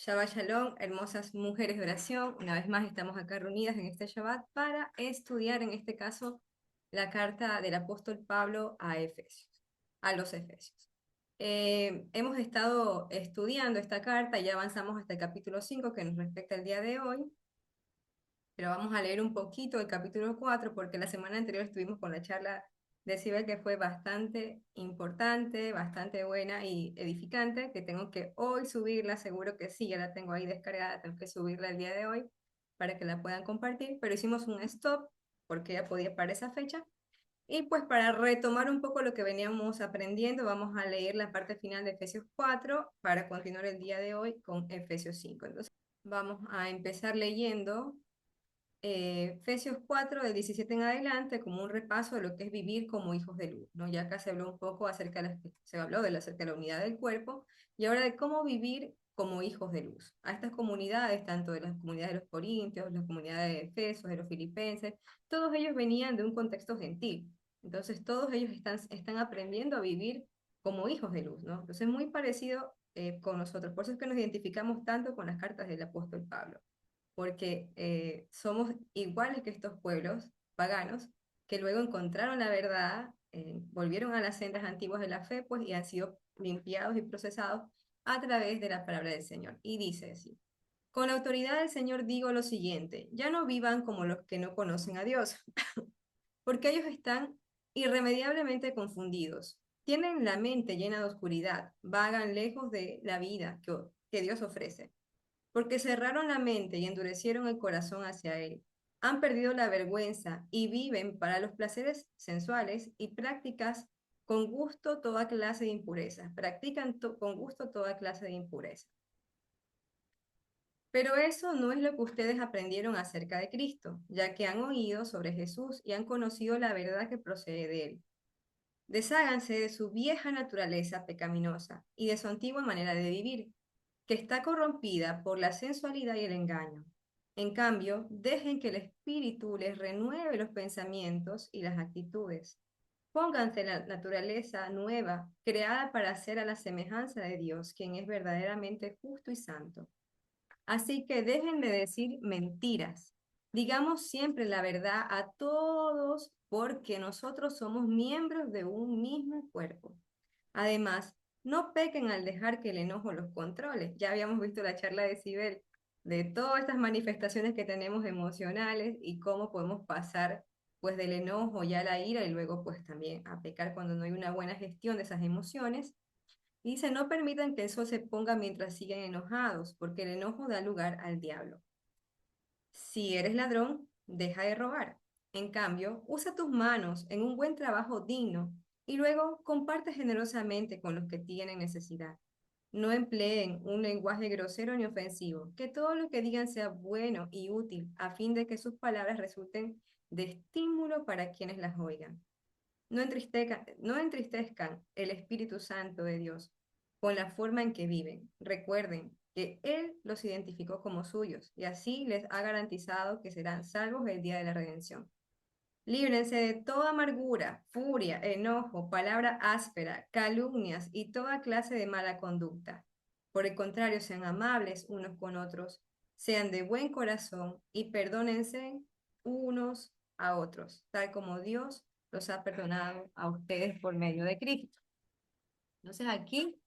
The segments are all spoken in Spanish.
Shabbat Shalom, hermosas mujeres de oración. Una vez más estamos acá reunidas en este Shabbat para estudiar, en este caso, la carta del apóstol Pablo a los Efesios. Hemos estado estudiando esta carta, ya avanzamos hasta el capítulo 5 que nos respecta el día de hoy, pero vamos a leer un poquito el capítulo 4 porque la semana anterior estuvimos con la charla de Sibel que fue bastante importante, bastante buena y edificante, que tengo que hoy subirla, seguro que sí, ya la tengo ahí descargada, tengo que subirla el día de hoy para que la puedan compartir, pero hicimos un stop porque ya podía para esa fecha. Y pues para retomar un poco lo que veníamos aprendiendo, vamos a leer la parte final de Efesios 4 para continuar el día de hoy con Efesios 5. Entonces, vamos a empezar leyendo Efesios 4, del 17 en adelante, como un repaso de lo que es vivir como hijos de luz, ¿no? Ya acá se habló un poco acerca se habló acerca de la unidad del cuerpo, y ahora de cómo vivir como hijos de luz. A estas comunidades, tanto de las comunidades de los corintios, las comunidades de Efesos, de los filipenses, todos ellos venían de un contexto gentil. Entonces, todos ellos están aprendiendo a vivir como hijos de luz, ¿no? Entonces, muy parecido con nosotros. Por eso es que nos identificamos tanto con las cartas del apóstol Pablo porque somos iguales que estos pueblos paganos que luego encontraron la verdad, volvieron a las sendas antiguas de la fe, pues, y han sido limpiados y procesados a través de la palabra del Señor. Y dice así: con la autoridad del Señor digo lo siguiente, ya no vivan como los que no conocen a Dios, porque ellos están irremediablemente confundidos. Tienen la mente llena de oscuridad, vagan lejos de la vida que Dios ofrece porque cerraron la mente y endurecieron el corazón hacia Él. Han perdido la vergüenza y viven para los placeres sensuales y prácticas con gusto toda clase de impureza. Practican con gusto toda clase de impureza. Pero eso no es lo que ustedes aprendieron acerca de Cristo, ya que han oído sobre Jesús y han conocido la verdad que procede de Él. Desháganse de su vieja naturaleza pecaminosa y de su antigua manera de vivir, que está corrompida por la sensualidad y el engaño. En cambio, dejen que el Espíritu les renueve los pensamientos y las actitudes. Pónganse la naturaleza nueva, creada para ser a la semejanza de Dios, quien es verdaderamente justo y santo. Así que dejen de decir mentiras. Digamos siempre la verdad a todos porque nosotros somos miembros de un mismo cuerpo. Además, no pequen al dejar que el enojo los controle. Ya habíamos visto la charla de Sibel de todas estas manifestaciones que tenemos emocionales y cómo podemos pasar pues del enojo ya a la ira y luego pues también a pecar cuando no hay una buena gestión de esas emociones. Y dice, no permitan que eso se ponga mientras siguen enojados, porque el enojo da lugar al diablo. Si eres ladrón, deja de robar. En cambio, usa tus manos en un buen trabajo digno y luego comparte generosamente con los que tienen necesidad. No empleen un lenguaje grosero ni ofensivo, que todo lo que digan sea bueno y útil, a fin de que sus palabras resulten de estímulo para quienes las oigan. No entristezcan el Espíritu Santo de Dios con la forma en que viven. Recuerden que Él los identificó como suyos y así les ha garantizado que serán salvos el día de la redención. Líbrense de toda amargura, furia, enojo, palabra áspera, calumnias y toda clase de mala conducta. Por el contrario, sean amables unos con otros, sean de buen corazón y perdónense unos a otros, tal como Dios los ha perdonado a ustedes por medio de Cristo. Entonces aquí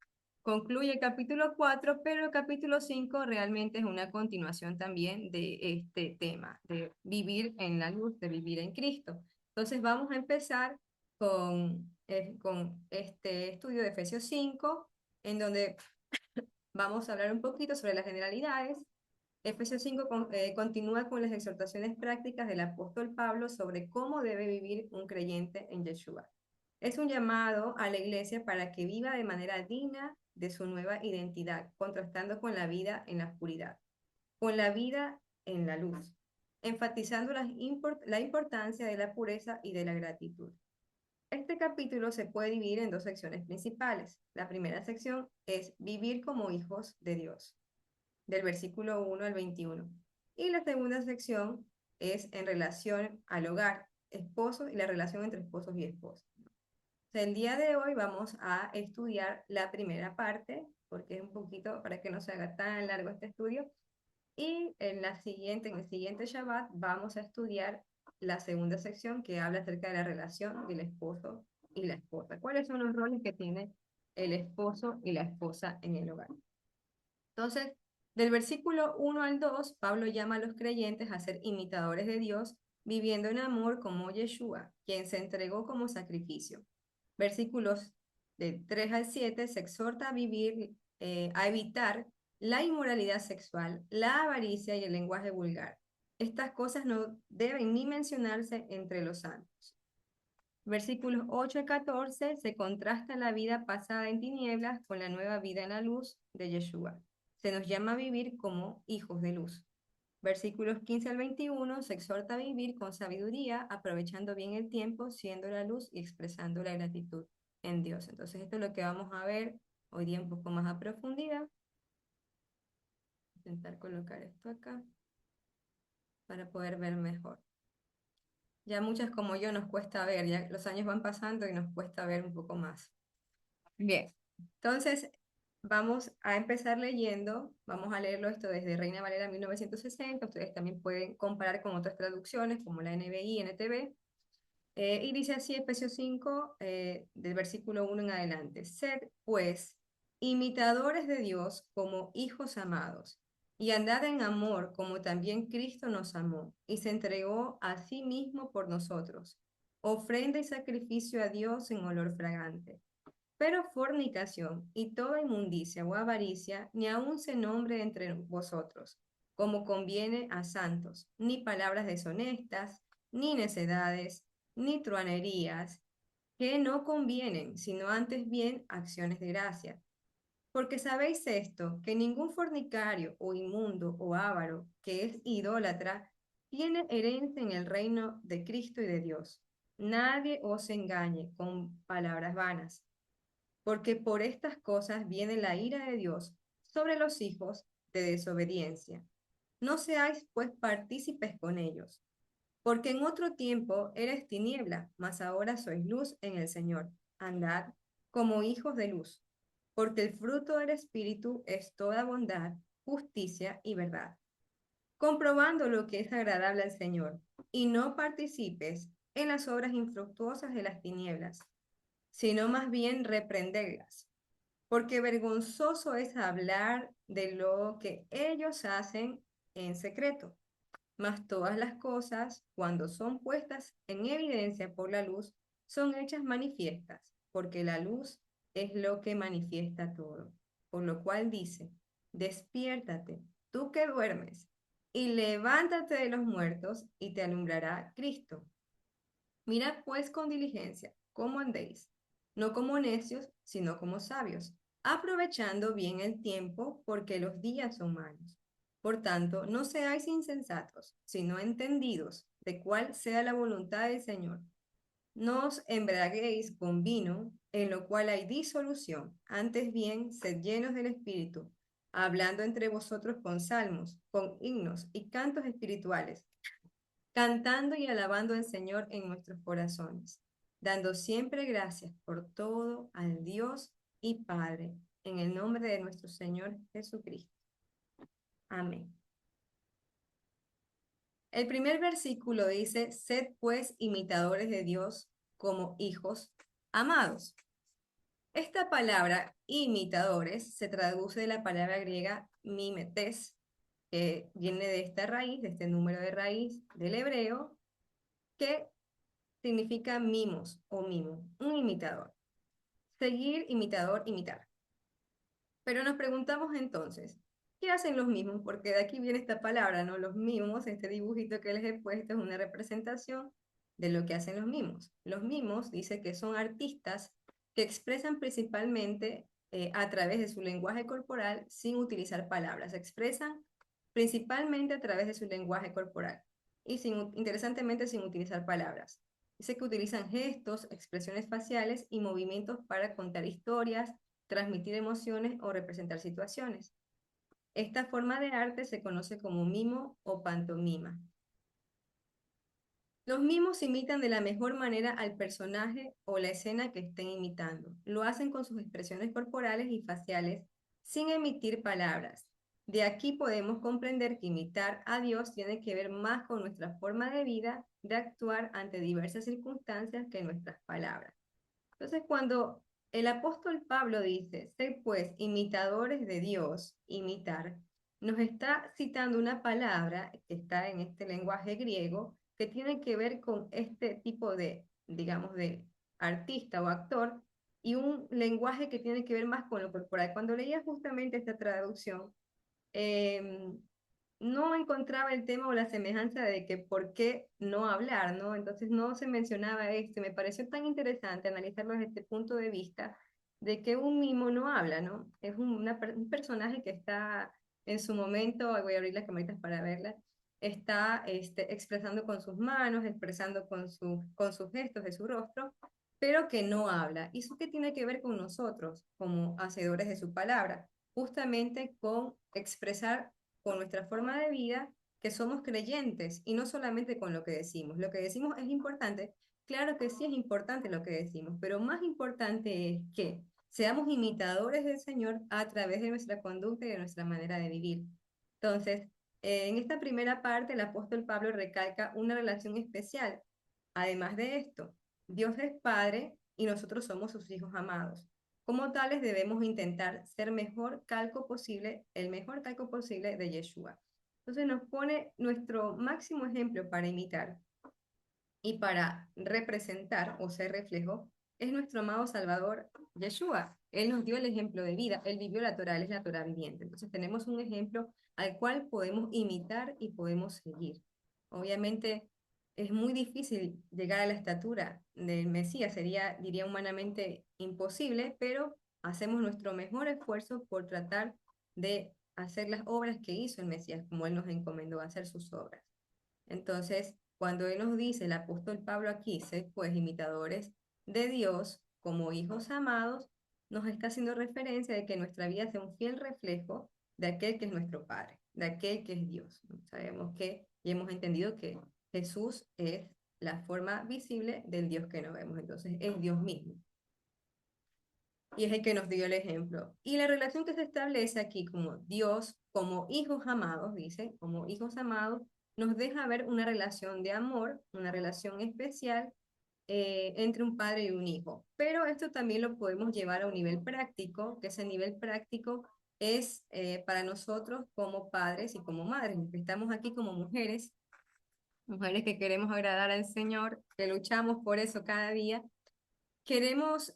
concluye el capítulo 4, pero el capítulo 5 realmente es una continuación también de este tema, de vivir en la luz, de vivir en Cristo. Entonces vamos a empezar con este estudio de Efesios 5, en donde vamos a hablar un poquito sobre las generalidades. Efesios 5 continúa con las exhortaciones prácticas del apóstol Pablo sobre cómo debe vivir un creyente en Yeshua. Es un llamado a la iglesia para que viva de manera digna de su nueva identidad, contrastando con la vida en la oscuridad, con la vida en la luz, enfatizando la importancia de la pureza y de la gratitud. Este capítulo se puede dividir en dos secciones principales. La primera sección es vivir como hijos de Dios, del versículo 1 al 21. Y la segunda sección es en relación al hogar, esposos y la relación entre esposos y esposas. El día de hoy vamos a estudiar la primera parte, porque es un poquito para que no se haga tan largo este estudio. Y en el siguiente Shabbat, vamos a estudiar la segunda sección que habla acerca de la relación del esposo y la esposa. ¿Cuáles son los roles que tiene el esposo y la esposa en el hogar? Entonces, del versículo 1 al 2, Pablo llama a los creyentes a ser imitadores de Dios, viviendo en amor como Yeshua, quien se entregó como sacrificio. Versículos de 3 al 7 se exhorta a vivir, a evitar la inmoralidad sexual, la avaricia y el lenguaje vulgar. Estas cosas no deben ni mencionarse entre los santos. Versículos 8 al 14 se contrasta la vida pasada en tinieblas con la nueva vida en la luz de Yeshua. Se nos llama a vivir como hijos de luz. Versículos 15 al 21 se exhorta a vivir con sabiduría, aprovechando bien el tiempo, siendo la luz y expresando la gratitud en Dios. Entonces esto es lo que vamos a ver hoy día un poco más a profundidad. Intentar colocar esto acá para poder ver mejor. Ya muchas como yo nos cuesta ver, ya los años van pasando y nos cuesta ver un poco más. Bien, entonces vamos a empezar leyendo, vamos a leerlo esto desde Reina Valera 1960, ustedes también pueden comparar con otras traducciones como la NBI, NTV, y dice así Efesios 5, del versículo 1 en adelante, sed pues imitadores de Dios como hijos amados, y andad en amor como también Cristo nos amó, y se entregó a sí mismo por nosotros, ofrenda y sacrificio a Dios en olor fragante. Pero fornicación y toda inmundicia o avaricia ni aun se nombre entre vosotros, como conviene a santos, ni palabras deshonestas, ni necedades, ni truanerías, que no convienen, sino antes bien acciones de gracia. Porque sabéis esto, que ningún fornicario o inmundo o avaro, que es idólatra, tiene herencia en el reino de Cristo y de Dios. Nadie os engañe con palabras vanas, porque por estas cosas viene la ira de Dios sobre los hijos de desobediencia. No seáis pues partícipes con ellos, porque en otro tiempo eres tiniebla, mas ahora sois luz en el Señor. Andad como hijos de luz, porque el fruto del Espíritu es toda bondad, justicia y verdad, comprobando lo que es agradable al Señor, y no participes en las obras infructuosas de las tinieblas, sino más bien reprenderlas, porque vergonzoso es hablar de lo que ellos hacen en secreto. Mas todas las cosas, cuando son puestas en evidencia por la luz, son hechas manifiestas, porque la luz es lo que manifiesta todo. Por lo cual dice, despiértate, tú que duermes, y levántate de los muertos, y te alumbrará Cristo. Mirad pues con diligencia cómo andéis, no como necios, sino como sabios, aprovechando bien el tiempo, porque los días son malos. Por tanto, no seáis insensatos, sino entendidos de cuál sea la voluntad del Señor. No os embriaguéis con vino, en lo cual hay disolución, antes bien, sed llenos del Espíritu, hablando entre vosotros con salmos, con himnos y cantos espirituales, cantando y alabando al Señor en nuestros corazones, dando siempre gracias por todo al Dios y Padre, en el nombre de nuestro Señor Jesucristo. Amén. El primer versículo dice, sed pues imitadores de Dios como hijos amados. Esta palabra imitadores se traduce de la palabra griega mimetes, que viene de esta raíz, de este número de raíz del hebreo, que significa mimos o mimo, un imitador. Seguir, imitador, imitar. Pero nos preguntamos entonces, ¿qué hacen los mimos? Porque de aquí viene esta palabra, ¿no? Los mimos, este dibujito que les he puesto es una representación de lo que hacen los mimos. Los mimos dice que son artistas que expresan principalmente a través de su lenguaje corporal sin utilizar palabras. Expresan principalmente a través de su lenguaje corporal y interesantemente sin utilizar palabras. Dice que utilizan gestos, expresiones faciales y movimientos para contar historias, transmitir emociones o representar situaciones. Esta forma de arte se conoce como mimo o pantomima. Los mimos imitan de la mejor manera al personaje o la escena que estén imitando. Lo hacen con sus expresiones corporales y faciales sin emitir palabras. De aquí podemos comprender que imitar a Dios tiene que ver más con nuestra forma de vida, de actuar ante diversas circunstancias que nuestras palabras. Entonces, cuando el apóstol Pablo dice, sed pues imitadores de Dios, imitar, nos está citando una palabra que está en este lenguaje griego que tiene que ver con este tipo de, digamos, de artista o actor y un lenguaje que tiene que ver más con lo corporal. Cuando leía justamente esta traducción, eh, no encontraba el tema o la semejanza de que por qué no hablar, ¿no? Entonces no se mencionaba esto. Y me pareció tan interesante analizarlo desde este punto de vista de que un mimo no habla, ¿no? Es un personaje que está en su momento, voy a abrir las camaritas para verla, está expresando con sus manos, expresando con sus gestos de su rostro, pero que no habla. ¿Y eso qué tiene que ver con nosotros como hacedores de su palabra? Justamente con expresar con nuestra forma de vida que somos creyentes y no solamente con lo que decimos. Lo que decimos es importante, claro que sí es importante lo que decimos, pero más importante es que seamos imitadores del Señor a través de nuestra conducta y de nuestra manera de vivir. Entonces, en esta primera parte, el apóstol Pablo recalca una relación especial. Además de esto, Dios es Padre y nosotros somos sus hijos amados. Como tales debemos intentar ser mejor calco posible, el mejor calco posible de Yeshua. Entonces nos pone nuestro máximo ejemplo para imitar y para representar o ser reflejo, es nuestro amado Salvador Yeshua. Él nos dio el ejemplo de vida, él vivió la Torah, él es la Torah viviente. Entonces tenemos un ejemplo al cual podemos imitar y podemos seguir. Obviamente es muy difícil llegar a la estatura del Mesías, sería, diría humanamente, imposible, pero hacemos nuestro mejor esfuerzo por tratar de hacer las obras que hizo el Mesías, como él nos encomendó a hacer sus obras. Entonces, cuando Él nos dice, el apóstol Pablo aquí, sed pues imitadores de Dios como hijos amados, nos está haciendo referencia de que nuestra vida sea un fiel reflejo de aquel que es nuestro Padre, de aquel que es Dios. Sabemos que y hemos entendido que Jesús es la forma visible del Dios que no vemos, entonces es Dios mismo y es el que nos dio el ejemplo. Y la relación que se establece aquí como Dios, como hijos amados, dice, como hijos amados, nos deja ver una relación de amor, una relación especial entre un padre y un hijo. Pero esto también lo podemos llevar a un nivel práctico, que ese nivel práctico es para nosotros como padres y como madres, que estamos aquí como mujeres, mujeres que queremos agradar al Señor, que luchamos por eso cada día. Queremos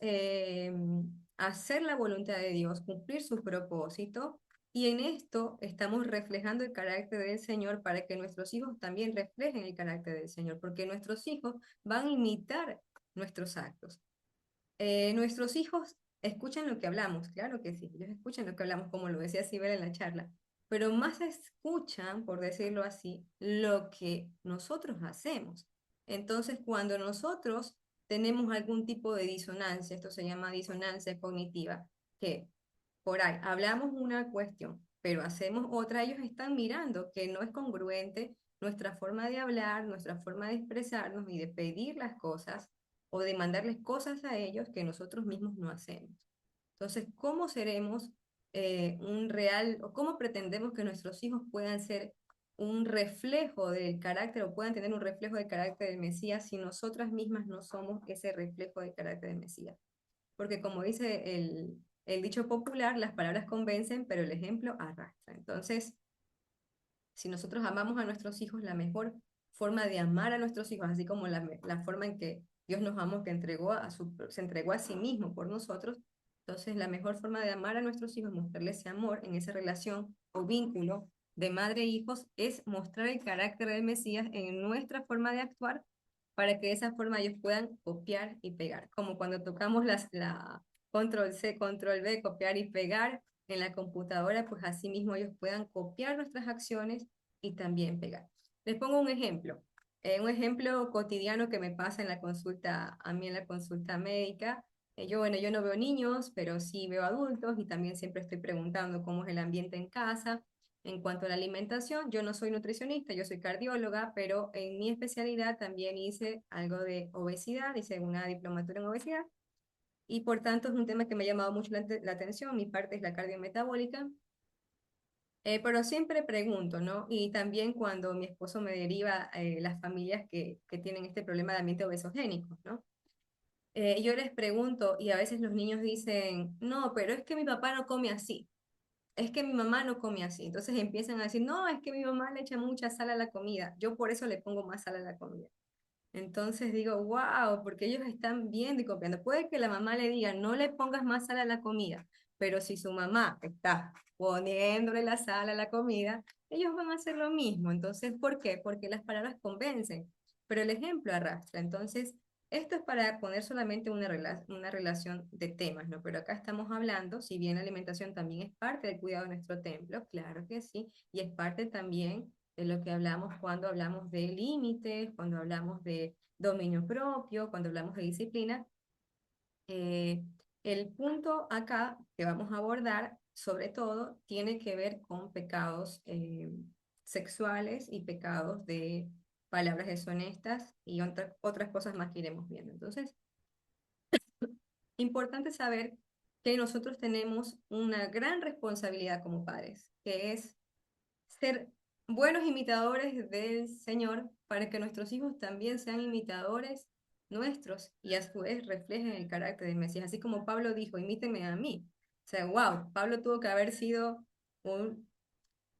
hacer la voluntad de Dios, cumplir su propósito, y en esto estamos reflejando el carácter del Señor para que nuestros hijos también reflejen el carácter del Señor, porque nuestros hijos van a imitar nuestros actos. Nuestros hijos escuchan lo que hablamos, claro que sí, ellos escuchan lo que hablamos, como lo decía Sibel en la charla, pero más escuchan, por decirlo así, lo que nosotros hacemos. Entonces, cuando nosotros tenemos algún tipo de disonancia, esto se llama disonancia cognitiva, que por ahí hablamos una cuestión, pero hacemos otra, ellos están mirando que no es congruente nuestra forma de hablar, nuestra forma de expresarnos y de pedir las cosas o de mandarles cosas a ellos que nosotros mismos no hacemos. Entonces, ¿cómo seremos un real, o cómo pretendemos que nuestros hijos puedan ser un reflejo del carácter o puedan tener un reflejo del carácter del Mesías si nosotras mismas no somos ese reflejo del carácter del Mesías? Porque como dice el dicho popular, las palabras convencen, pero el ejemplo arrastra. Entonces, si nosotros amamos a nuestros hijos, la mejor forma de amar a nuestros hijos, así como la forma en que Dios nos amó, que se entregó a sí mismo por nosotros, entonces la mejor forma de amar a nuestros hijos, mostrarles ese amor en esa relación o vínculo de madre e hijos, es mostrar el carácter del Mesías en nuestra forma de actuar para que de esa forma ellos puedan copiar y pegar. Como cuando tocamos la control C, control V, copiar y pegar, en la computadora, pues así mismo ellos puedan copiar nuestras acciones y también pegar. Les pongo un ejemplo cotidiano que me pasa en la consulta, a mí en la consulta médica. Bueno, yo no veo niños, pero sí veo adultos y también siempre estoy preguntando cómo es el ambiente en casa. En cuanto a la alimentación, yo no soy nutricionista, yo soy cardióloga, pero en mi especialidad también hice algo de obesidad, hice una diplomatura en obesidad y por tanto es un tema que me ha llamado mucho la atención. Mi parte es la cardiometabólica, pero siempre pregunto, ¿no? Y también cuando mi esposo me deriva las familias que tienen este problema de ambiente obesogénico, ¿no? Yo les pregunto y a veces los niños dicen, no, pero es que mi papá no come así, es que mi mamá no come así. Entonces empiezan a decir, no, es que mi mamá le echa mucha sal a la comida, yo por eso le pongo más sal a la comida. Entonces digo, wow, porque ellos están viendo y copiando. Puede que la mamá le diga, no le pongas más sal a la comida, pero si su mamá está poniéndole la sal a la comida, ellos van a hacer lo mismo. Entonces, ¿por qué? Porque las palabras convencen, pero el ejemplo arrastra. Entonces, esto es para poner solamente una relación de temas, ¿no? Pero acá estamos hablando, si bien la alimentación también es parte del cuidado de nuestro templo, claro que sí, y es parte también de lo que hablamos cuando hablamos de límites, cuando hablamos de dominio propio, cuando hablamos de disciplina. Eh, el punto acá que vamos a abordar, sobre todo, tiene que ver con pecados sexuales y pecados de palabras deshonestas y otras cosas más que iremos viendo. Entonces, importante saber que nosotros tenemos una gran responsabilidad como padres, que es ser buenos imitadores del Señor para que nuestros hijos también sean imitadores nuestros y a su vez reflejen el carácter del Mesías. Así como Pablo dijo, imítenme a mí. O sea, wow, Pablo tuvo que haber sido un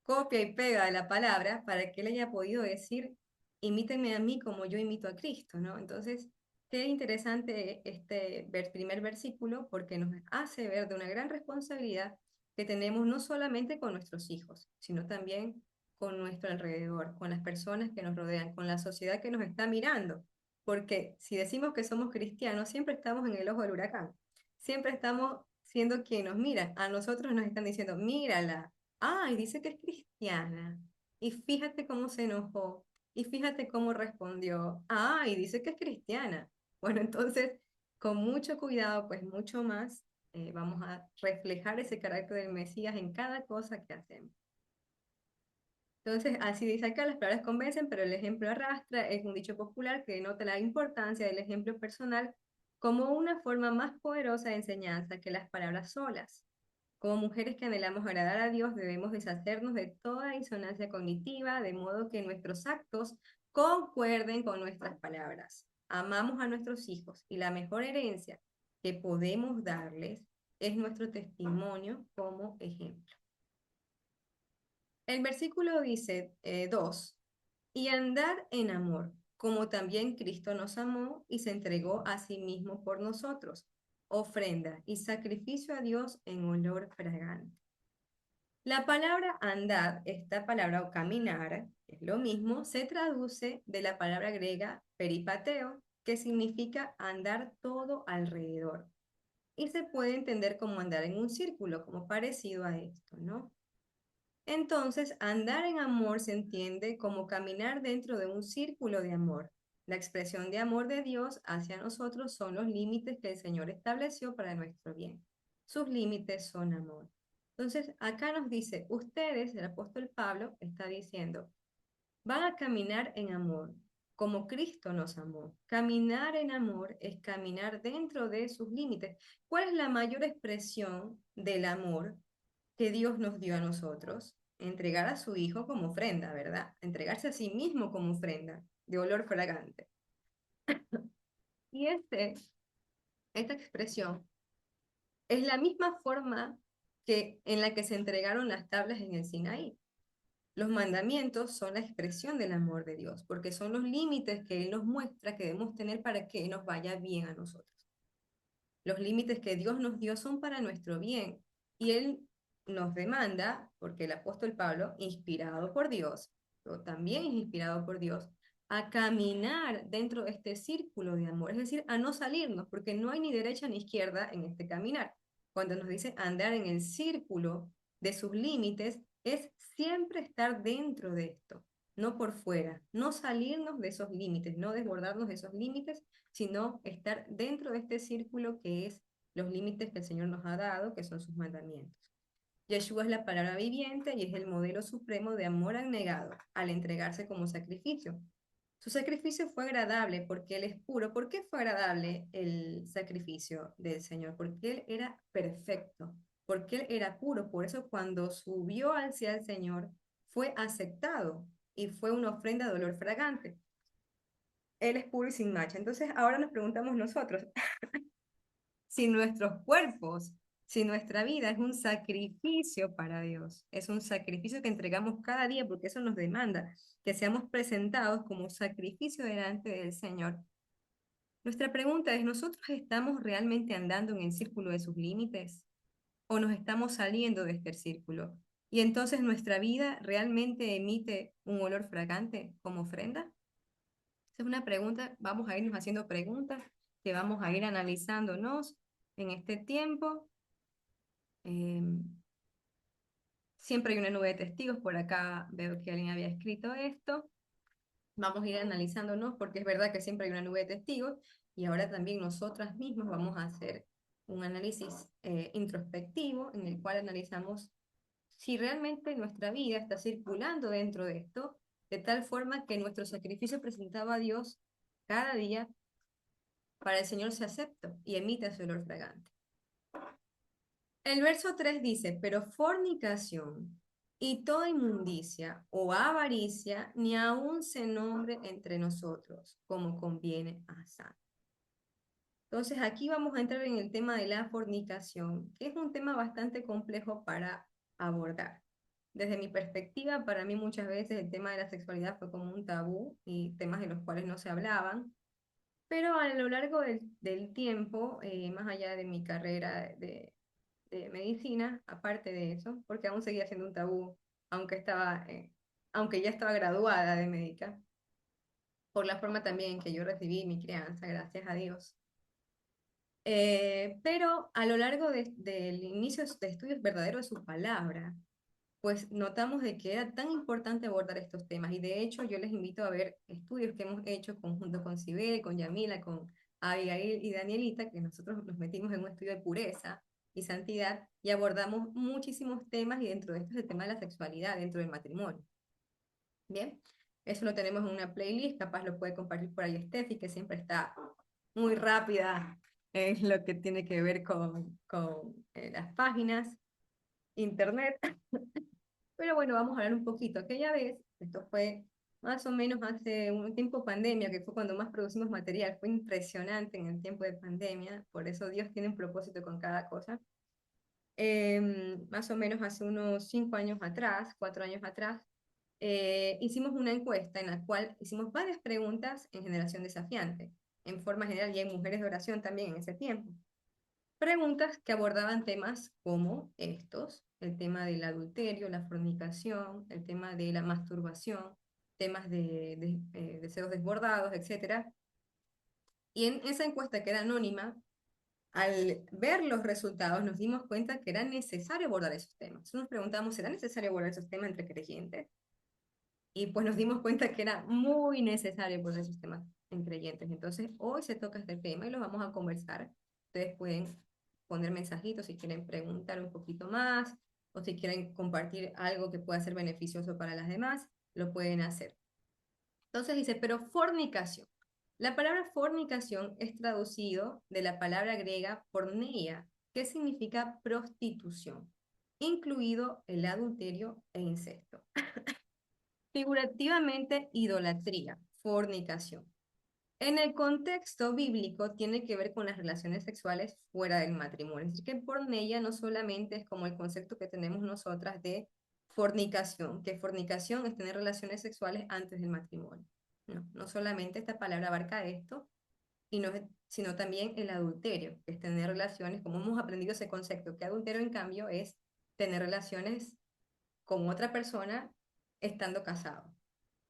copia y pega de la palabra para que él haya podido decir, imítenme a mí como yo imito a Cristo, ¿no? Entonces, qué interesante este primer versículo porque nos hace ver de una gran responsabilidad que tenemos no solamente con nuestros hijos, sino también con nuestro alrededor, con las personas que nos rodean, con la sociedad que nos está mirando. Porque si decimos que somos cristianos, siempre estamos en el ojo del huracán. Siempre estamos siendo quien nos mira. A nosotros nos están diciendo, mírala, ay, dice que es cristiana. Y fíjate cómo se enojó. Y fíjate cómo respondió. Ay, dice que es cristiana. Bueno, entonces, con mucho cuidado, pues mucho más, vamos a reflejar ese carácter del Mesías en cada cosa que hacemos. Entonces, así dice acá, las palabras convencen, pero el ejemplo arrastra. Es un dicho popular que denota la importancia del ejemplo personal como una forma más poderosa de enseñanza que las palabras solas. Como mujeres que anhelamos agradar a Dios, debemos deshacernos de toda disonancia cognitiva, de modo que nuestros actos concuerden con nuestras palabras. Amamos a nuestros hijos y la mejor herencia que podemos darles es nuestro testimonio como ejemplo. El versículo dice 2, y andar en amor, como también Cristo nos amó y se entregó a sí mismo por nosotros, ofrenda y sacrificio a Dios en olor fragante. La palabra andar, esta palabra o caminar, es lo mismo, se traduce de la palabra griega peripateo, que significa andar todo alrededor. Y se puede entender como andar en un círculo, como parecido a esto, ¿no? Entonces, andar en amor se entiende como caminar dentro de un círculo de amor. La expresión de amor de Dios hacia nosotros son los límites que el Señor estableció para nuestro bien. Sus límites son amor. Entonces, acá nos dice, ustedes, el apóstol Pablo está diciendo, van a caminar en amor, como Cristo nos amó. Caminar en amor es caminar dentro de sus límites. ¿Cuál es la mayor expresión del amor que Dios nos dio a nosotros? Entregar a su Hijo como ofrenda, ¿verdad? Entregarse a sí mismo como ofrenda de olor fragante. Y esta expresión es la misma forma que en la que se entregaron las tablas en el Sinaí. Los mandamientos son la expresión del amor de Dios, porque son los límites que Él nos muestra que debemos tener para que nos vaya bien a nosotros. Los límites que Dios nos dio son para nuestro bien y Él nos demanda, porque el apóstol Pablo, inspirado por Dios, pero también es inspirado por Dios, a caminar dentro de este círculo de amor, es decir, a no salirnos, porque no hay ni derecha ni izquierda en este caminar. Cuando nos dice andar en el círculo de sus límites, es siempre estar dentro de esto, no por fuera, no salirnos de esos límites, no desbordarnos de esos límites, sino estar dentro de este círculo que es los límites que el Señor nos ha dado, que son sus mandamientos. Yeshua es la palabra viviente y es el modelo supremo de amor abnegado al entregarse como sacrificio. Su sacrificio fue agradable porque Él es puro. ¿Por qué fue agradable el sacrificio del Señor? Porque Él era perfecto, porque Él era puro. Por eso cuando subió hacia el Señor fue aceptado y fue una ofrenda de olor fragante. Él es puro y sin mancha. Entonces ahora nos preguntamos nosotros, si nuestros cuerpos, si nuestra vida es un sacrificio para Dios, es un sacrificio que entregamos cada día porque eso nos demanda que seamos presentados como sacrificio delante del Señor. Nuestra pregunta es, ¿nosotros estamos realmente andando en el círculo de sus límites o nos estamos saliendo de este círculo? Y entonces nuestra vida realmente emite un olor fragante como ofrenda. Esa es una pregunta, vamos a irnos haciendo preguntas que vamos a ir analizándonos en este tiempo. Siempre hay una nube de testigos, por acá veo que alguien había escrito esto. Vamos a ir analizándonos porque es verdad que siempre hay una nube de testigos y ahora también nosotras mismas vamos a hacer un análisis introspectivo en el cual analizamos si realmente nuestra vida está circulando dentro de esto, de tal forma que nuestro sacrificio presentado a Dios cada día para el Señor se acepta y emite su olor fragante. El verso 3 dice, pero fornicación y toda inmundicia o avaricia ni aun se nombre entre nosotros, como conviene a santo. Entonces aquí vamos a entrar en el tema de la fornicación, que es un tema bastante complejo para abordar. Desde mi perspectiva, para mí muchas veces el tema de la sexualidad fue como un tabú y temas de los cuales no se hablaban, pero a lo largo del tiempo, más allá de mi carrera de medicina, aparte de eso, porque aún seguía siendo un tabú, aunque aunque ya estaba graduada de médica, por la forma también que yo recibí mi crianza, gracias a Dios. Pero a lo largo del inicio de estudios verdaderos de su palabra, pues notamos de que era tan importante abordar estos temas. Y de hecho yo les invito a ver estudios que hemos hecho conjunto con Sibel, con Yamila, con Abigail y Danielita, que nosotros nos metimos en un estudio de pureza y santidad y abordamos muchísimos temas y dentro de esto es el tema de la sexualidad dentro del matrimonio. Bien, eso lo tenemos en una playlist, capaz lo puede compartir por ahí Steffi, que siempre está muy rápida en lo que tiene que ver con las páginas, internet. Pero bueno, vamos a hablar un poquito. Aquella vez, esto fue más o menos hace un tiempo pandemia, que fue cuando más producimos material, fue impresionante en el tiempo de pandemia, por eso Dios tiene un propósito con cada cosa. Más o menos hace unos 5 años atrás, 4 años atrás, hicimos una encuesta en la cual hicimos varias preguntas en Generación Desafiante, en forma general y en Mujeres de Oración también en ese tiempo. Preguntas que abordaban temas como estos, el tema del adulterio, la fornicación, el tema de la masturbación, temas de deseos desbordados, etcétera. Y en esa encuesta que era anónima, al ver los resultados nos dimos cuenta que era necesario abordar esos temas. Entonces nos preguntamos, ¿será necesario abordar esos temas entre creyentes? Y pues nos dimos cuenta que era muy necesario abordar esos temas en creyentes. Entonces hoy se toca este tema y lo vamos a conversar. Ustedes pueden poner mensajitos si quieren preguntar un poquito más o si quieren compartir algo que pueda ser beneficioso para las demás, lo pueden hacer. Entonces dice, pero fornicación. La palabra fornicación es traducido de la palabra griega porneia, que significa prostitución, incluido el adulterio e incesto. Figurativamente, idolatría, fornicación. En el contexto bíblico tiene que ver con las relaciones sexuales fuera del matrimonio. Es decir, que porneia no solamente es como el concepto que tenemos nosotras de fornicación, que fornicación es tener relaciones sexuales antes del matrimonio. No, no solamente esta palabra abarca esto, sino también el adulterio, que es tener relaciones, como hemos aprendido ese concepto, que adulterio en cambio es tener relaciones con otra persona estando casado,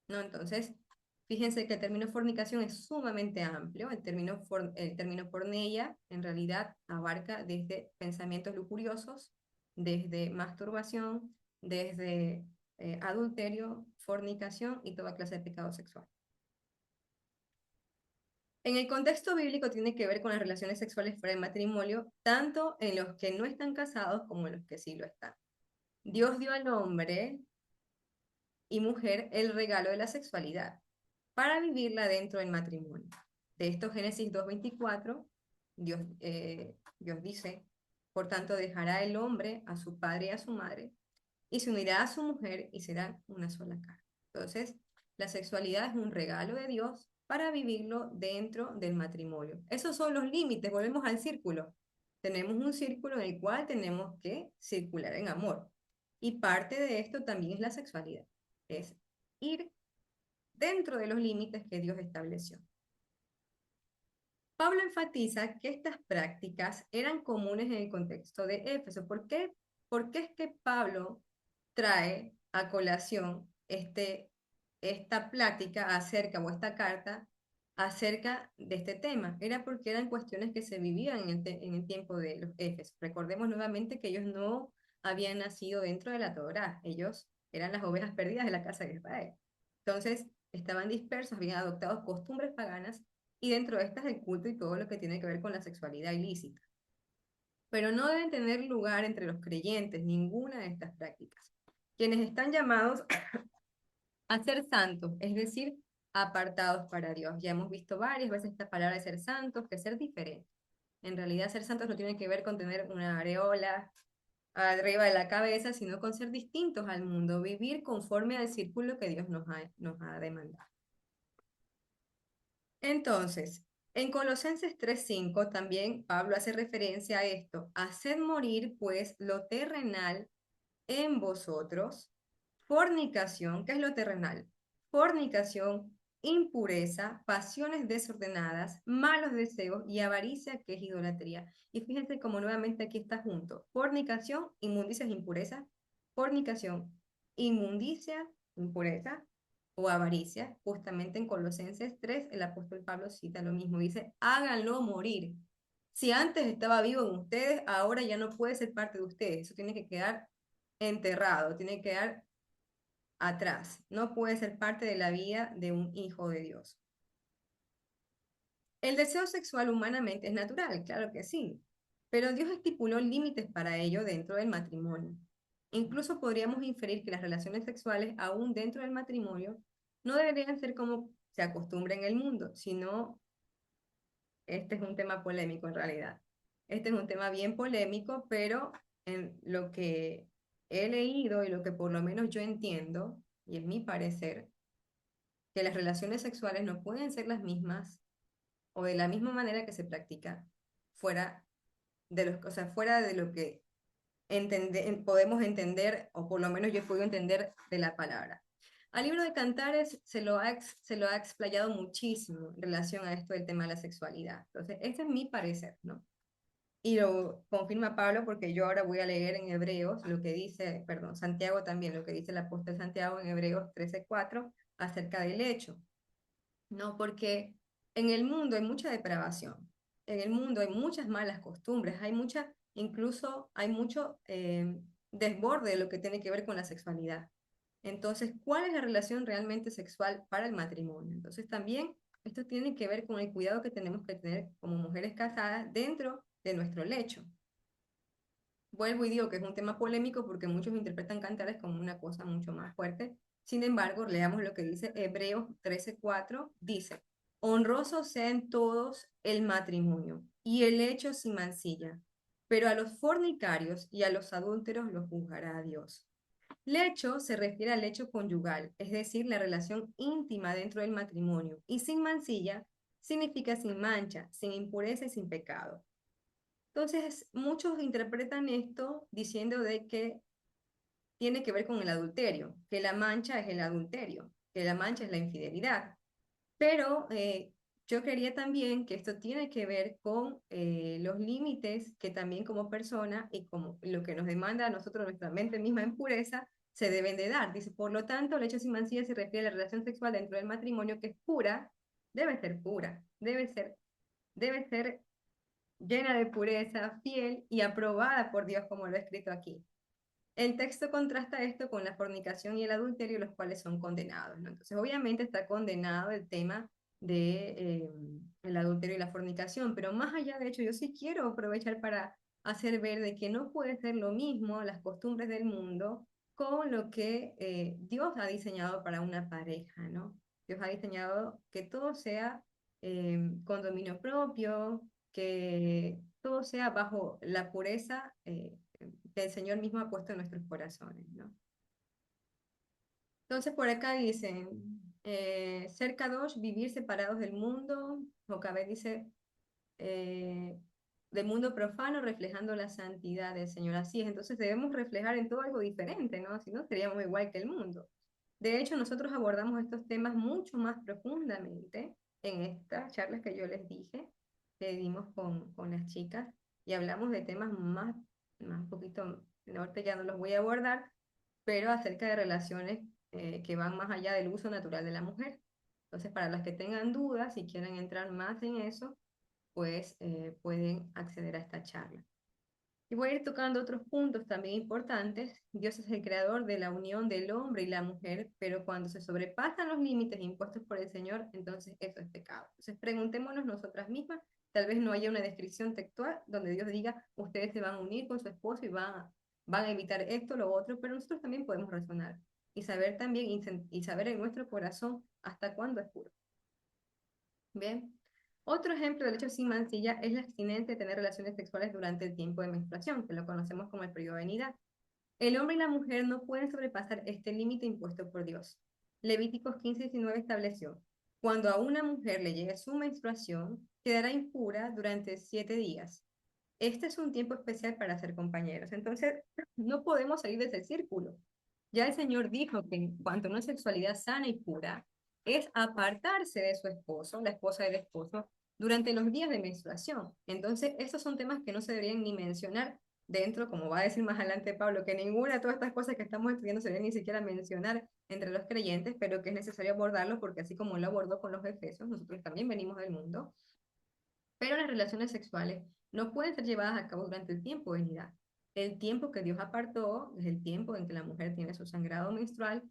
¿no? Entonces, fíjense que el término fornicación es sumamente amplio. El término porneia en realidad abarca desde pensamientos lujuriosos, desde masturbación, desde adulterio, fornicación y toda clase de pecado sexual. En el contexto bíblico tiene que ver con las relaciones sexuales fuera del matrimonio, tanto en los que no están casados como en los que sí lo están. Dios dio al hombre y mujer el regalo de la sexualidad para vivirla dentro del matrimonio. De esto Génesis 2:24, Dios dice, por tanto dejará el hombre a su padre y a su madre y se unirá a su mujer y serán una sola carne. Entonces, la sexualidad es un regalo de Dios para vivirlo dentro del matrimonio. Esos son los límites, volvemos al círculo. Tenemos un círculo en el cual tenemos que circular en amor. Y parte de esto también es la sexualidad, es ir dentro de los límites que Dios estableció. Pablo enfatiza que estas prácticas eran comunes en el contexto de Éfeso. ¿Por qué? ¿Por qué es que Pablo trae a colación esta plática acerca, o esta carta acerca de este tema? Era porque eran cuestiones que se vivían en el tiempo de los Éfesos. Recordemos nuevamente que ellos no habían nacido dentro de la Torá, ellos eran las ovejas perdidas de la casa de Israel. Entonces, estaban dispersos, habían adoptado costumbres paganas y dentro de estas el culto y todo lo que tiene que ver con la sexualidad ilícita. Pero no deben tener lugar entre los creyentes ninguna de estas prácticas. Quienes están llamados a ser santos, es decir, apartados para Dios. Ya hemos visto varias veces esta palabra de ser santos, que es ser diferente. En realidad, ser santos no tiene que ver con tener una areola arriba de la cabeza, sino con ser distintos al mundo, vivir conforme al círculo que Dios nos ha demandado. Entonces, en Colosenses 3:5 también Pablo hace referencia a esto: haced morir pues lo terrenal en vosotros, fornicación. ¿Qué es lo terrenal? Fornicación, impureza, pasiones desordenadas, malos deseos y avaricia, que es idolatría. Y fíjense cómo nuevamente aquí está junto: fornicación, inmundicias, impureza, fornicación, inmundicia, impureza o avaricia. Justamente en Colosenses 3 el apóstol Pablo cita lo mismo, dice: háganlo morir. Si antes estaba vivo en ustedes, ahora ya no puede ser parte de ustedes. Eso tiene que quedar enterrado, tiene que quedar atrás. No puede ser parte de la vida de un hijo de Dios. El deseo sexual humanamente es natural, claro que sí, pero Dios estipuló límites para ello dentro del matrimonio. Incluso podríamos inferir que las relaciones sexuales, aún dentro del matrimonio, no deberían ser como se acostumbra en el mundo, sino este es un tema polémico en realidad. Este es un tema bien polémico, pero en lo que he leído y lo que por lo menos yo entiendo, y es mi parecer, que las relaciones sexuales no pueden ser las mismas o de la misma manera que se practica fuera o sea, fuera de lo que podemos entender, o por lo menos yo he podido entender de la palabra. Al libro de Cantares se lo ha explayado muchísimo en relación a esto del tema de la sexualidad. Entonces, este es mi parecer, ¿no? Y lo confirma Pablo porque yo ahora voy a leer en Hebreos lo que dice, perdón, Santiago también, lo que dice el apóstol Santiago en Hebreos 13:4 acerca del hecho, ¿no? Porque en el mundo hay mucha depravación, en el mundo hay muchas malas costumbres, incluso hay mucho desborde de lo que tiene que ver con la sexualidad. Entonces, ¿cuál es la relación realmente sexual para el matrimonio? Entonces, también esto tiene que ver con el cuidado que tenemos que tener como mujeres casadas dentro de nuestro lecho. Vuelvo y digo que es un tema polémico porque muchos interpretan Cantares como una cosa mucho más fuerte. Sin embargo, leamos lo que dice Hebreos 13:4. Dice: honroso sea en todos el matrimonio y el hecho sin mancilla, pero a los fornicarios y a los adúlteros los juzgará Dios. Lecho se refiere al lecho conyugal, es decir, la relación íntima dentro del matrimonio, y sin mancilla significa sin mancha, sin impureza y sin pecado. Entonces, muchos interpretan esto diciendo de que tiene que ver con el adulterio, que la mancha es el adulterio, que la mancha es la infidelidad. Pero yo creería también que esto tiene que ver con los límites que también como persona y como lo que nos demanda a nosotros nuestra mente misma en pureza, se deben de dar. Dice: por lo tanto, el hecho sin mancilla se refiere a la relación sexual dentro del matrimonio, que es pura, debe ser llena de pureza, fiel y aprobada por Dios, como lo he escrito aquí. El texto contrasta esto con la fornicación y el adulterio, los cuales son condenados, ¿no? Entonces, obviamente está condenado el tema de el adulterio y la fornicación, pero más allá de hecho, yo sí quiero aprovechar para hacer ver de que no puede ser lo mismo las costumbres del mundo con lo que Dios ha diseñado para una pareja, ¿no? Dios ha diseñado que todo sea con dominio propio, que todo sea bajo la pureza que el Señor mismo ha puesto en nuestros corazones, ¿no? Entonces por acá dicen, ser Kadosh, vivir separados del mundo, Jocabet dice, eh, del mundo profano reflejando la santidad del Señor. Así es, entonces debemos reflejar en todo algo diferente, ¿no? Si no, seríamos igual que el mundo. De hecho, nosotros abordamos estos temas mucho más profundamente en estas charlas que yo les dije, que dimos con las chicas, y hablamos de temas más un poquito, ahorita ya no los voy a abordar, pero acerca de relaciones que van más allá del uso natural de la mujer. Entonces, para las que tengan dudas y quieran entrar más en eso, pues pueden acceder a esta charla. Y voy a ir tocando otros puntos también importantes. Dios es el creador de la unión del hombre y la mujer, pero cuando se sobrepasan los límites impuestos por el Señor, entonces eso es pecado. Entonces preguntémonos nosotras mismas, tal vez no haya una descripción textual donde Dios diga, ustedes se van a unir con su esposo y van a evitar esto, lo otro, pero nosotros también podemos razonar y saber también y saber en nuestro corazón hasta cuándo es puro. Bien. Otro ejemplo del hecho sin mancilla es la abstinencia de tener relaciones sexuales durante el tiempo de menstruación, que lo conocemos como el periodo de nidad. El hombre y la mujer no pueden sobrepasar este límite impuesto por Dios. Levíticos 15:19 estableció, cuando a una mujer le llegue su menstruación, quedará impura durante 7 días. Este es un tiempo especial para ser compañeros. Entonces, no podemos salir de ese círculo. Ya el Señor dijo que en cuanto a una sexualidad sana y pura, es apartarse de su esposo, la esposa del esposo, durante los días de menstruación. Entonces, estos son temas que no se deberían ni mencionar dentro, como va a decir más adelante Pablo, que ninguna de todas estas cosas que estamos estudiando se debe ni siquiera mencionar entre los creyentes, pero que es necesario abordarlo porque así como lo abordó con los efesios, nosotros también venimos del mundo, pero las relaciones sexuales no pueden ser llevadas a cabo durante el tiempo de nidad. El tiempo que Dios apartó, es el tiempo en que la mujer tiene su sangrado menstrual,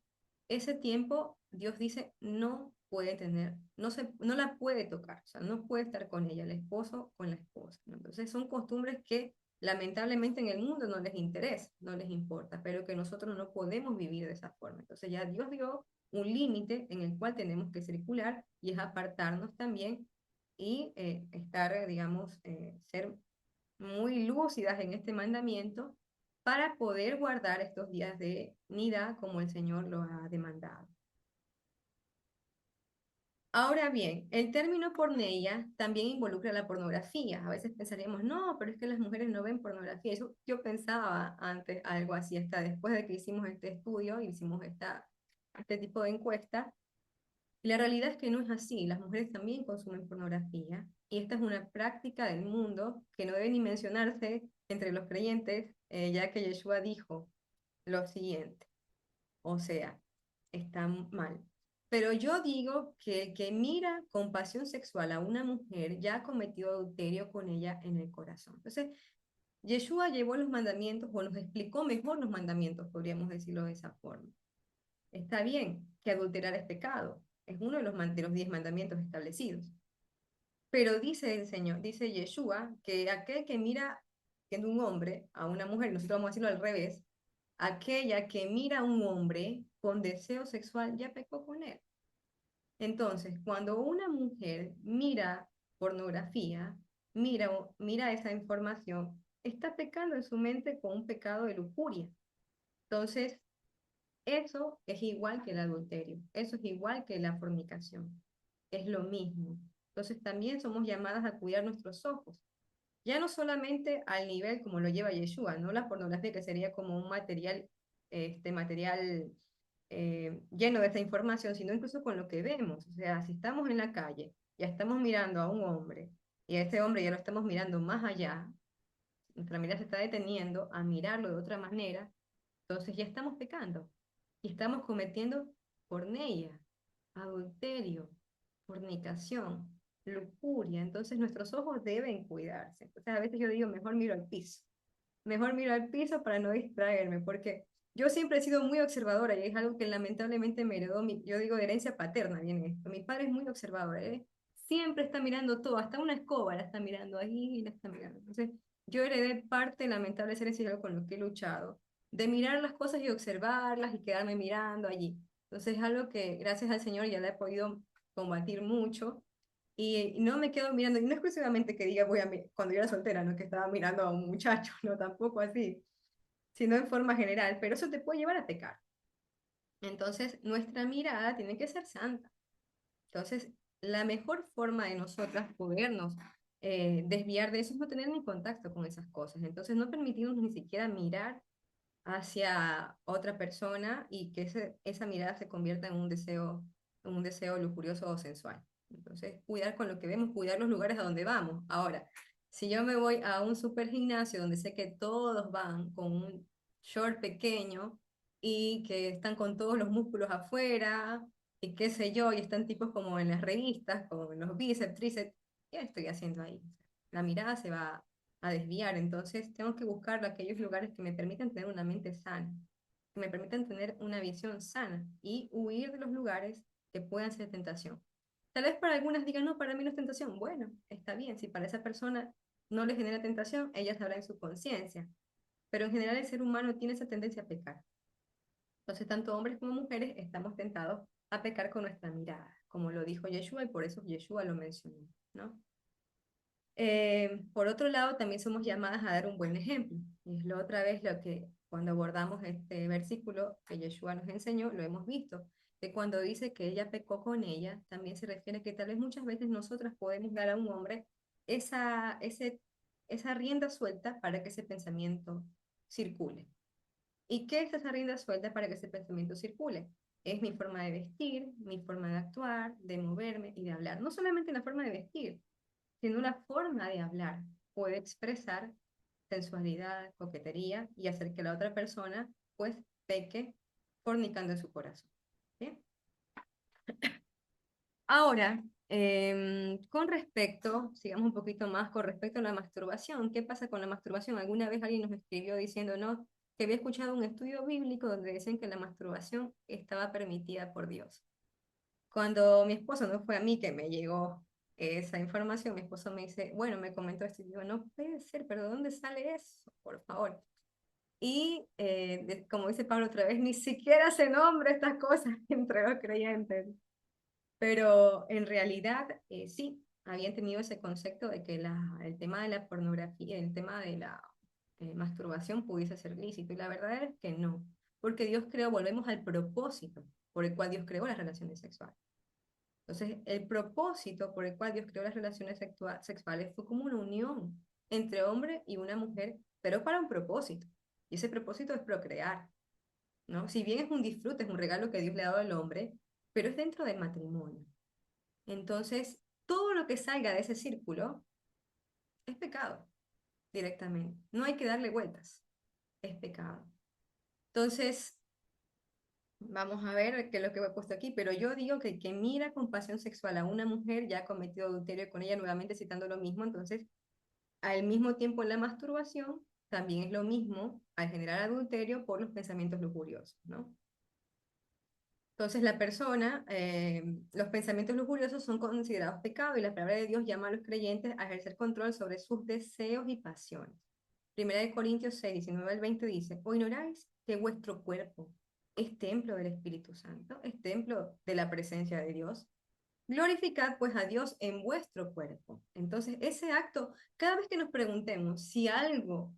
ese tiempo Dios dice no puede tener, no la puede tocar, o sea, no puede estar con ella, el esposo con la esposa, ¿no? Entonces son costumbres que lamentablemente en el mundo no les interesa, no les importa, pero que nosotros no podemos vivir de esa forma. Entonces ya Dios dio un límite en el cual tenemos que circular y es apartarnos también y estar, digamos, ser muy lúcidas en este mandamiento para poder guardar estos días de nida como el Señor lo ha demandado. Ahora bien, el término porneia también involucra la pornografía. A veces pensaríamos, no, pero es que las mujeres no ven pornografía. Eso yo pensaba antes algo así, hasta después de que hicimos este estudio, hicimos este tipo de encuesta. Y la realidad es que no es así, las mujeres también consumen pornografía y esta es una práctica del mundo que no debe ni mencionarse entre los creyentes, ya que Yeshua dijo lo siguiente, o sea, está mal. Pero yo digo que el que mira con pasión sexual a una mujer ya ha cometido adulterio con ella en el corazón. Entonces, Yeshua llevó los mandamientos o nos explicó mejor los mandamientos, podríamos decirlo de esa forma. Está bien que adulterar es pecado, es uno de los 10 mandamientos establecidos. Pero dice el Señor, dice Yeshua, que aquel que mira siendo un hombre a una mujer, nosotros vamos a decirlo al revés, aquella que mira a un hombre con deseo sexual ya pecó con él. Entonces, cuando una mujer mira pornografía, mira esa información, está pecando en su mente con un pecado de lujuria. Entonces, eso es igual que el adulterio, eso es igual que la fornicación, es lo mismo. Entonces también somos llamadas a cuidar nuestros ojos, ya no solamente al nivel como lo lleva Yeshua, no la pornografía que sería como un material lleno de esa información, sino incluso con lo que vemos. O sea, si estamos en la calle, ya estamos mirando a un hombre y a ese hombre ya lo estamos mirando más allá, nuestra mirada se está deteniendo a mirarlo de otra manera, entonces ya estamos pecando y estamos cometiendo porneia, adulterio, fornicación, lujuria. Entonces nuestros ojos deben cuidarse. Entonces a veces yo digo, mejor miro al piso para no distraerme, porque yo siempre he sido muy observadora y es algo que lamentablemente me heredó, yo digo de herencia paterna, viene esto. Mi padre es muy observador, ¿eh? Siempre está mirando todo, hasta una escoba la está mirando ahí y la está mirando. Entonces yo heredé parte lamentable de ser ese algo con lo que he luchado, de mirar las cosas y observarlas y quedarme mirando allí. Entonces es algo que gracias al Señor ya la he podido combatir mucho y no me quedo mirando, y no exclusivamente que diga cuando yo era soltera, no que estaba mirando a un muchacho, no tampoco así, sino en forma general, pero eso te puede llevar a pecar. Entonces nuestra mirada tiene que ser santa. Entonces, la mejor forma de nosotras podernos desviar de eso es no tener ni contacto con esas cosas. Entonces, no permitirnos ni siquiera mirar hacia otra persona y que esa mirada se convierta en un deseo lujurioso o sensual. Entonces, cuidar con lo que vemos, cuidar los lugares a donde vamos. Ahora, si yo me voy a un super gimnasio donde sé que todos van con un short pequeño y que están con todos los músculos afuera y qué sé yo, y están tipos como en las revistas, como en los bíceps, tríceps, ¿qué estoy haciendo ahí? La mirada se va a desviar. Entonces, tengo que buscar aquellos lugares que me permitan tener una mente sana, que me permitan tener una visión sana y huir de los lugares que puedan ser tentación. Tal vez para algunas digan, no, para mí no es tentación. Bueno, está bien, si para esa persona no le genera tentación, ella sabrá en su conciencia. Pero en general el ser humano tiene esa tendencia a pecar. Entonces, tanto hombres como mujeres estamos tentados a pecar con nuestra mirada, como lo dijo Yeshua y por eso Yeshua lo mencionó, ¿no? Por otro lado, también somos llamadas a dar un buen ejemplo. Y es la otra vez lo que cuando abordamos este versículo que Yeshua nos enseñó, lo hemos visto, que cuando dice que ella pecó con ella, también se refiere a que tal vez muchas veces nosotras podemos dar a un hombre esa, ese, esa rienda suelta para que ese pensamiento circule. ¿Y qué es esa rienda suelta para que ese pensamiento circule? Es mi forma de vestir, mi forma de actuar, de moverme y de hablar. No solamente la forma de vestir, sino la forma de hablar puede expresar sensualidad, coquetería y hacer que la otra persona pues peque fornicando en su corazón. ¿Sí? Ahora, con respecto, sigamos un poquito más con respecto a la masturbación. ¿Qué pasa con la masturbación? Alguna vez alguien nos escribió diciendo, no, que había escuchado un estudio bíblico donde decían que la masturbación estaba permitida por Dios. Cuando mi esposo, no fue a mí que me llegó esa información, mi esposo me dice, bueno, me comentó esto y digo, no puede ser, pero ¿de dónde sale eso? Por favor. Y como dice Pablo otra vez, ni siquiera se nombra estas cosas entre los creyentes. Pero en realidad sí, habían tenido ese concepto de que el tema de la pornografía, el tema de la masturbación pudiese ser lícito. Y la verdad es que no, porque Dios creó, volvemos al propósito por el cual Dios creó las relaciones sexuales. Entonces, el propósito por el cual Dios creó las relaciones sexuales fue como una unión entre hombre y una mujer, pero para un propósito. Y ese propósito es procrear, ¿no? Si bien es un disfrute, es un regalo que Dios le ha dado al hombre, pero es dentro del matrimonio. Entonces, todo lo que salga de ese círculo es pecado directamente. No hay que darle vueltas, es pecado. Entonces, vamos a ver qué es lo que he puesto aquí, pero yo digo que el que mira con pasión sexual a una mujer ya ha cometido adulterio con ella, nuevamente citando lo mismo, entonces al mismo tiempo la masturbación también es lo mismo al generar adulterio por los pensamientos lujuriosos, ¿no? Entonces la persona, los pensamientos lujuriosos son considerados pecado y la palabra de Dios llama a los creyentes a ejercer control sobre sus deseos y pasiones. Primera de Corintios 6, 19 al 20 dice, ¿o ignoráis que vuestro cuerpo es templo del Espíritu Santo, es templo de la presencia de Dios? Glorificad pues a Dios en vuestro cuerpo. Entonces, ese acto, cada vez que nos preguntemos si algo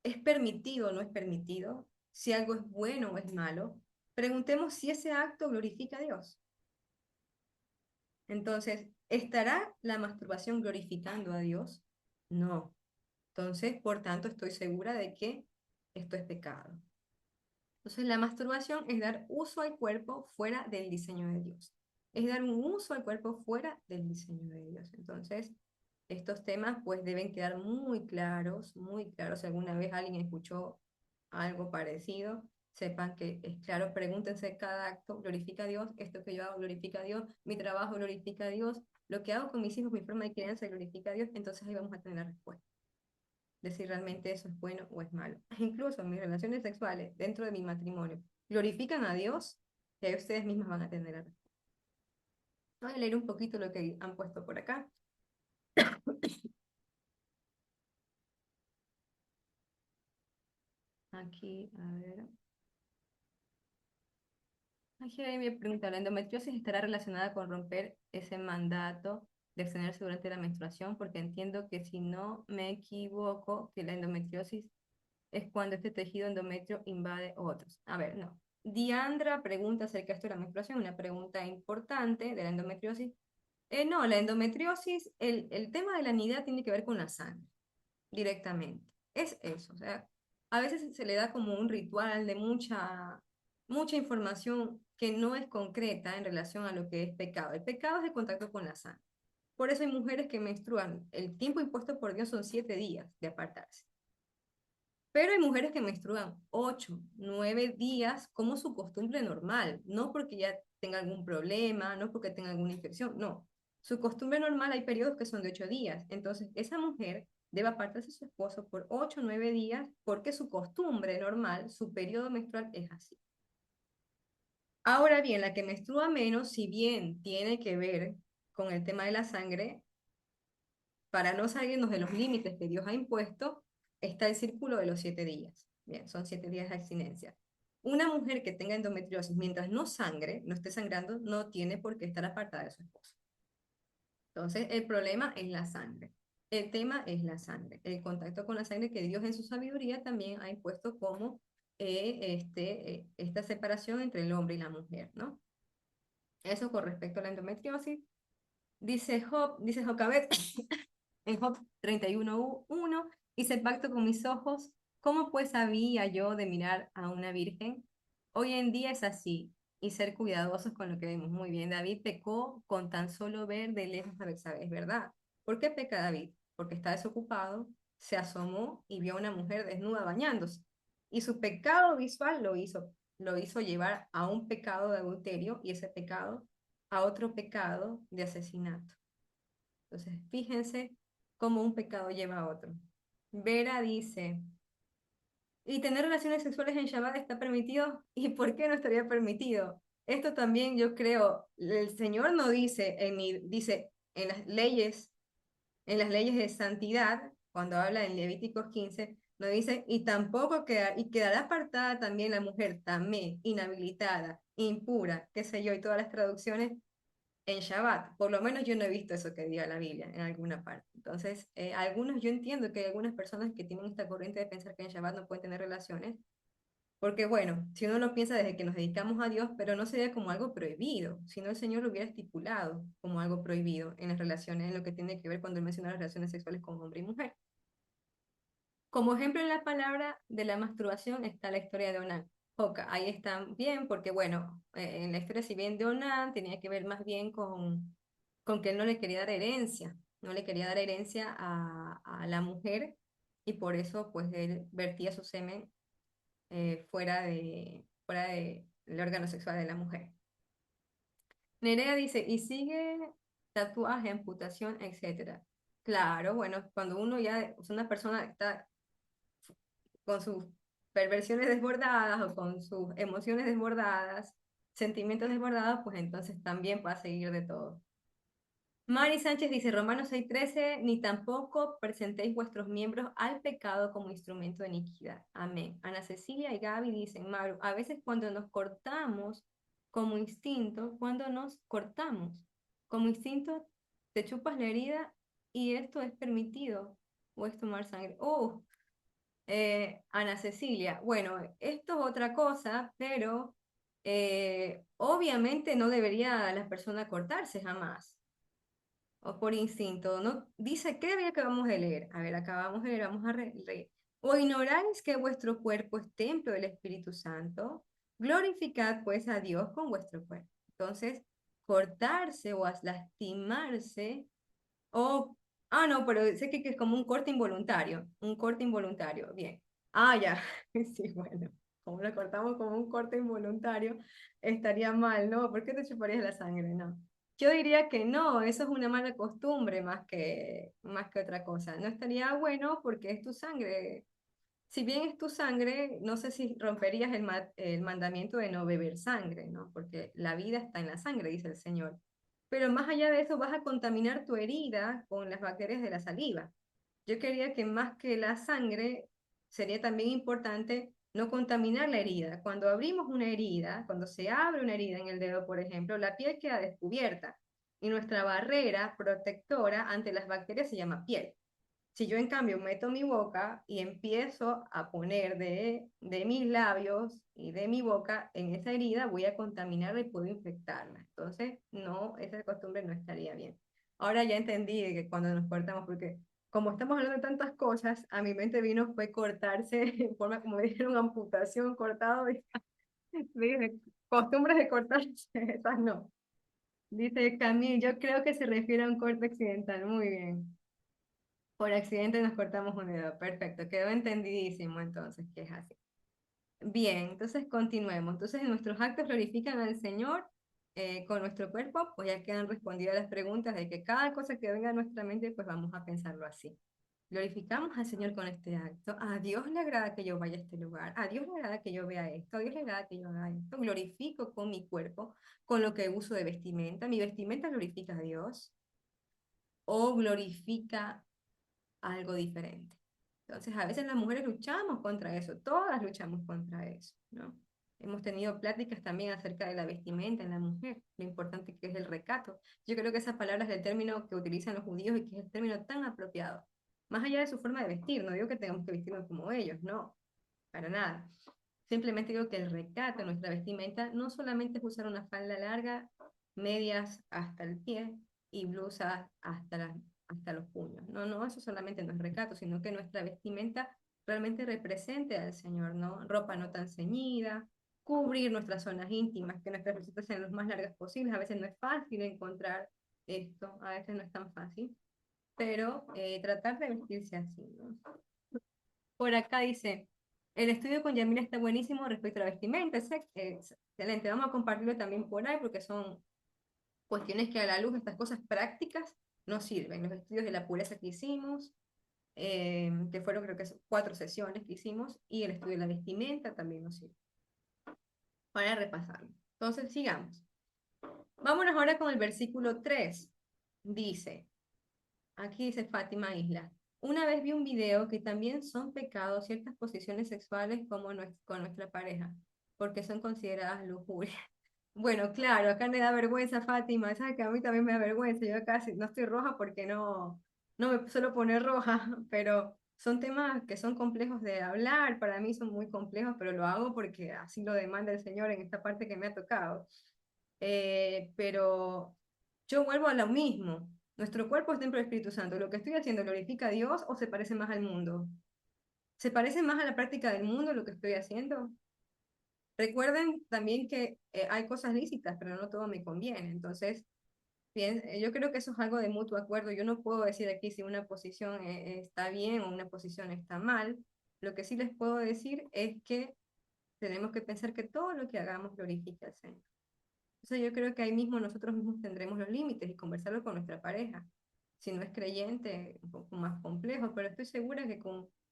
es permitido o no es permitido, si algo es bueno o es malo, preguntemos si ese acto glorifica a Dios. Entonces, ¿estará la masturbación glorificando a Dios? No. Entonces, por tanto, estoy segura de que esto es pecado. Entonces, la masturbación es dar uso al cuerpo fuera del diseño de Dios. Es dar un uso al cuerpo fuera del diseño de Dios. Entonces, estos temas pues deben quedar muy claros, muy claros. Si alguna vez alguien escuchó algo parecido, sepan que es claro, pregúntense cada acto, ¿glorifica a Dios? ¿Esto que yo hago glorifica a Dios? ¿Mi trabajo glorifica a Dios? ¿Lo que hago con mis hijos, mi forma de crianza glorifica a Dios? Entonces ahí vamos a tener la respuesta de si realmente eso es bueno o es malo. Incluso mis relaciones sexuales dentro de mi matrimonio glorifican a Dios, que ahí ustedes mismas van a tener la respuesta. Voy a leer un poquito lo que han puesto por acá. Aquí, a ver. Aquí hay me pregunta, ¿la endometriosis estará relacionada con romper ese mandato de abstenerse durante la menstruación? Porque entiendo que si no me equivoco, que la endometriosis es cuando este tejido endometrio invade otros. A ver, no. Diandra pregunta acerca de esto de la menstruación, una pregunta importante de la endometriosis. No, la endometriosis, el tema de la nidad tiene que ver con la sangre, directamente. Es eso, o sea, a veces se le da como un ritual de mucha información que no es concreta en relación a lo que es pecado. El pecado es el contacto con la sangre. Por eso hay mujeres que menstruan. El tiempo impuesto por Dios son 7 días de apartarse. Pero hay mujeres que menstruan 8, 9 días como su costumbre normal, no porque ya tenga algún problema, no porque tenga alguna infección, no. Su costumbre normal hay periodos que son de 8 días. Entonces, esa mujer debe apartarse de su esposo por 8, 9 días porque su costumbre normal, su periodo menstrual es así. Ahora bien, la que menstrua menos, si bien tiene que ver con el tema de la sangre, para no salirnos de los límites que Dios ha impuesto, está el círculo de los 7 días. Bien, son 7 días de abstinencia. Una mujer que tenga endometriosis, mientras no sangre, no esté sangrando, no tiene por qué estar apartada de su esposo. Entonces, el problema es la sangre. El tema es la sangre. El contacto con la sangre que Dios en su sabiduría también ha impuesto como esta separación entre el hombre y la mujer, ¿no? Eso con respecto a la endometriosis. Dice Jocabet, en Job 31:1, hice pacto con mis ojos, ¿cómo pues había yo de mirar a una virgen? Hoy en día es así, y ser cuidadosos con lo que vemos. Muy bien, David pecó con tan solo ver de lejos a Betsabé, es verdad. ¿Por qué peca David? Porque está desocupado, se asomó y vio a una mujer desnuda bañándose. Y su pecado visual lo hizo llevar a un pecado de adulterio y ese pecado a otro pecado de asesinato. Entonces, fíjense cómo un pecado lleva a otro. Vera dice, ¿y tener relaciones sexuales en Shabbat está permitido? ¿Y por qué no estaría permitido? Esto también yo creo, el Señor no dice, dice en las leyes de santidad, cuando habla en Levíticos 15, no dice, y quedará apartada también la mujer tamé, inhabilitada, impura, qué sé yo, y todas las traducciones en Shabbat. Por lo menos yo no he visto eso que diga la Biblia en alguna parte. Entonces, yo entiendo que hay algunas personas que tienen esta corriente de pensar que en Shabbat no pueden tener relaciones, porque bueno, si uno lo piensa desde que nos dedicamos a Dios, pero no sería como algo prohibido, sino el Señor lo hubiera estipulado como algo prohibido en las relaciones, en lo que tiene que ver cuando Él menciona las relaciones sexuales con hombre y mujer. Como ejemplo en la palabra de la masturbación está la historia de Onán. Joca, ahí están bien, porque bueno, en la historia si bien de Onán tenía que ver más bien con que él no le quería dar herencia, no le quería dar herencia a la mujer y por eso pues él vertía su semen fuera de el órgano sexual de la mujer. Nerea dice, y sigue tatuaje, amputación, etcétera. Claro, bueno, cuando uno ya, es una persona está con sus perversiones desbordadas o con sus emociones desbordadas, sentimientos desbordados, pues entonces también va a seguir de todo. Mari Sánchez dice, Romanos 6:13, ni tampoco presentéis vuestros miembros al pecado como instrumento de iniquidad. Amén. Ana Cecilia y Gaby dicen, Maru, a veces cuando nos cortamos como instinto, cuando nos cortamos como instinto, te chupas la herida y esto es permitido o es tomar sangre. Oh, Ana Cecilia, bueno, esto es otra cosa, pero obviamente no debería la persona cortarse jamás, o por instinto, ¿no? Dice, ¿qué debería que vamos a leer? A ver, acá vamos a leer, vamos a leer. ¿O ignoráis que vuestro cuerpo es templo del Espíritu Santo? Glorificad pues a Dios con vuestro cuerpo. Entonces, cortarse o lastimarse o, no, pero sé que es como un corte involuntario, bien. Ah, ya, sí, bueno, como lo cortamos como un corte involuntario, estaría mal, ¿no? ¿Por qué te chuparías la sangre? No. Yo diría que no, eso es una mala costumbre más que otra cosa. No estaría bueno porque es tu sangre. Si bien es tu sangre, no sé si romperías el mandamiento de no beber sangre, ¿no? Porque la vida está en la sangre, dice el Señor. Pero más allá de eso, vas a contaminar tu herida con las bacterias de la saliva. Yo quería que más que la sangre, sería también importante no contaminar la herida. Cuando abrimos una herida, cuando se abre una herida en el dedo, por ejemplo, la piel queda descubierta y nuestra barrera protectora ante las bacterias se llama piel. Si yo en cambio meto mi boca y empiezo a poner de mis labios y de mi boca en esa herida, voy a contaminarla y puedo infectarla. Entonces, no, esa costumbre no estaría bien. Ahora ya entendí que cuando nos cortamos, porque como estamos hablando de tantas cosas, a mi mente vino fue cortarse en forma como dijeron amputación, cortado, y dije, costumbres de cortarse, esas no. Dice Camille, yo creo que se refiere a un corte accidental. Muy bien. Por accidente nos cortamos un dedo. Perfecto, quedó entendidísimo entonces que es así. Bien, entonces continuemos. Entonces nuestros actos glorifican al Señor con nuestro cuerpo, pues ya quedan respondidas las preguntas de que cada cosa que venga a nuestra mente, pues vamos a pensarlo así. Glorificamos al Señor con este acto. A Dios le agrada que yo vaya a este lugar. A Dios le agrada que yo vea esto. A Dios le agrada que yo haga esto. Glorifico con mi cuerpo, con lo que uso de vestimenta. Mi vestimenta glorifica a Dios o glorifica algo diferente. Entonces, a veces las mujeres luchamos contra eso, todas luchamos contra eso, ¿no? Hemos tenido pláticas también acerca de la vestimenta en la mujer, lo importante que es el recato. Yo creo que esa palabra es el término que utilizan los judíos y que es el término tan apropiado. Más allá de su forma de vestir, no digo que tengamos que vestirnos como ellos, no, para nada. Simplemente digo que el recato en nuestra vestimenta no solamente es usar una falda larga, medias hasta el pie y blusas hasta los puños. No, no, eso solamente no es recato, sino que nuestra vestimenta realmente represente al Señor, ¿no? Ropa no tan ceñida, cubrir nuestras zonas íntimas, que nuestras recetas sean lo más largas posibles. A veces no es fácil encontrar esto, a veces no es tan fácil, pero tratar de vestirse así, ¿no? Por acá dice, el estudio con Yamila está buenísimo respecto a la vestimenta, es excelente. Vamos a compartirlo también por ahí porque son cuestiones que a la luz de estas cosas prácticas nos sirven. Los estudios de la pureza que hicimos, que fueron creo que 4 sesiones que hicimos, y el estudio de la vestimenta también nos sirve para repasarlo. Entonces, sigamos. Vámonos ahora con el versículo 3. Dice, aquí dice Fátima Isla. Una vez vi un video que también son pecados ciertas posiciones sexuales como con nuestra pareja, porque son consideradas lujuria. Bueno, claro, acá me da vergüenza Fátima, sabes que a mí también me da vergüenza, yo casi no estoy roja porque no me suelo poner roja, pero son temas que son complejos de hablar, para mí son muy complejos, pero lo hago porque así lo demanda el Señor en esta parte que me ha tocado. Pero yo vuelvo a lo mismo. Nuestro cuerpo es templo del Espíritu Santo. ¿Lo que estoy haciendo glorifica a Dios o se parece más al mundo? ¿Se parece más a la práctica del mundo lo que estoy haciendo? Recuerden también que hay cosas lícitas, pero no todo me conviene. Entonces, bien, yo creo que eso es algo de mutuo acuerdo. Yo no puedo decir aquí si una posición está bien o una posición está mal. Lo que sí les puedo decir es que tenemos que pensar que todo lo que hagamos glorifica al Señor. Entonces yo creo que ahí mismo nosotros mismos tendremos los límites y conversarlo con nuestra pareja. Si no es creyente, un poco más complejo, pero estoy segura que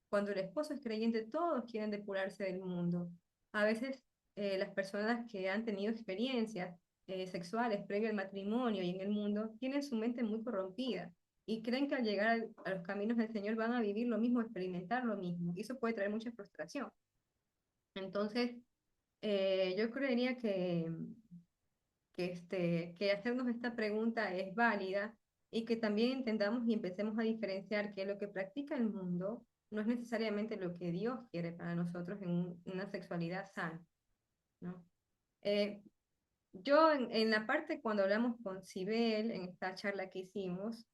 cuando el esposo es creyente, todos quieren depurarse del mundo. A veces las personas que han tenido experiencias sexuales previo al matrimonio y en el mundo tienen su mente muy corrompida y creen que al llegar a los caminos del Señor van a vivir lo mismo, experimentar lo mismo. Y eso puede traer mucha frustración. Entonces, yo creería que hacernos esta pregunta es válida y que también entendamos y empecemos a diferenciar que lo que practica el mundo no es necesariamente lo que Dios quiere para nosotros en una sexualidad sana, ¿no? Eh, yo en la parte cuando hablamos con Sibel, en esta charla que hicimos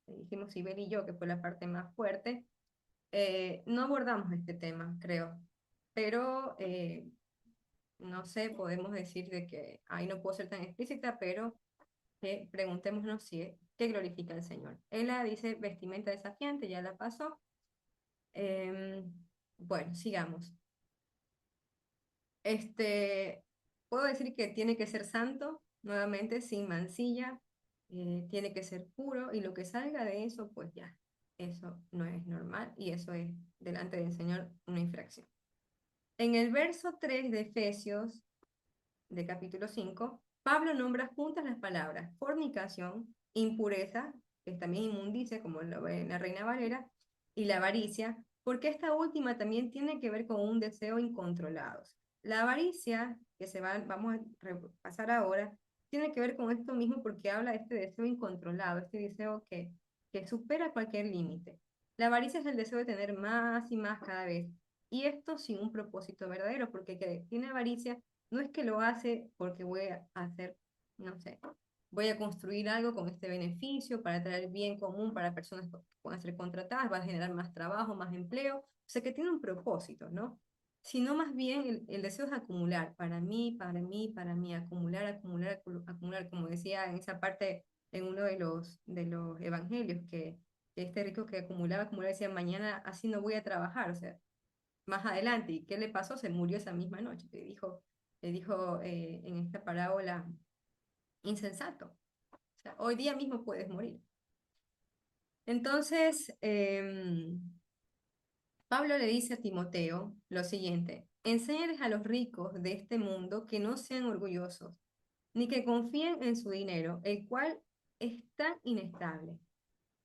Sibel y yo, que fue la parte más fuerte, no abordamos este tema, creo, pero no sé, podemos decir de que ahí no puedo ser tan explícita, pero que preguntémonos si qué glorifica al Señor. Ella dice vestimenta desafiante, ya la pasó. Em, bueno, sigamos. Este, puedo decir que tiene que ser santo, nuevamente, sin mancilla, tiene que ser puro, y lo que salga de eso, pues ya, eso no es normal, y eso es delante del Señor una infracción. En el verso 3 de Efesios, de capítulo 5, Pablo nombra juntas las palabras fornicación, impureza, que es también inmundicia, como lo ve en la Reina Valera, y la avaricia, porque esta última también tiene que ver con un deseo incontrolado. La avaricia, vamos a repasar ahora, tiene que ver con esto mismo porque habla de este deseo incontrolado, este deseo que supera cualquier límite. La avaricia es el deseo de tener más y más cada vez, y esto sin un propósito verdadero, porque el que tiene avaricia no es que lo hace porque voy a hacer, no sé, voy a construir algo con este beneficio para traer bien común para personas que puedan ser contratadas, va a generar más trabajo, más empleo, o sea que tiene un propósito, ¿no? Sino más bien el deseo es acumular, para mí, para mí, para mí, acumular, acumular, acumular, como decía en esa parte, en uno de los evangelios, que este rico que acumulaba, acumulaba, decía, mañana así no voy a trabajar, o sea, más adelante, ¿y qué le pasó? Se murió esa misma noche, le dijo en esta parábola, insensato, o sea, hoy día mismo puedes morir. Entonces, Pablo le dice a Timoteo lo siguiente: enséñales a los ricos de este mundo que no sean orgullosos, ni que confíen en su dinero, el cual es tan inestable.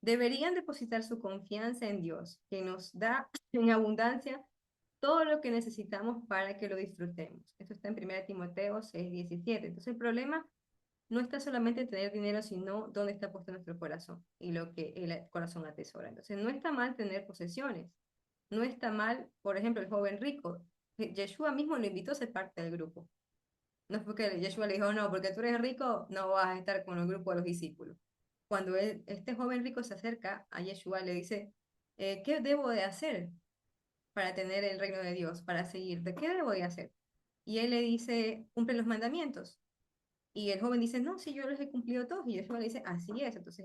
Deberían depositar su confianza en Dios, que nos da en abundancia todo lo que necesitamos para que lo disfrutemos. Esto está en 1 Timoteo 6:17. Entonces el problema no está solamente en tener dinero, sino dónde está puesto nuestro corazón y lo que el corazón atesora. Entonces no está mal tener posesiones, no está mal, por ejemplo, el joven rico. Yeshua mismo lo invitó a ser parte del grupo. No fue que Yeshua le dijo, no, porque tú eres rico, no vas a estar con el grupo de los discípulos. Cuando este joven rico se acerca a Yeshua, le dice, ¿qué debo de hacer para tener el reino de Dios, para seguirte? ¿Qué debo de hacer? Y él le dice, cumple los mandamientos. Y el joven dice, no, si yo los he cumplido todos. Y Yeshua le dice, así es. Entonces,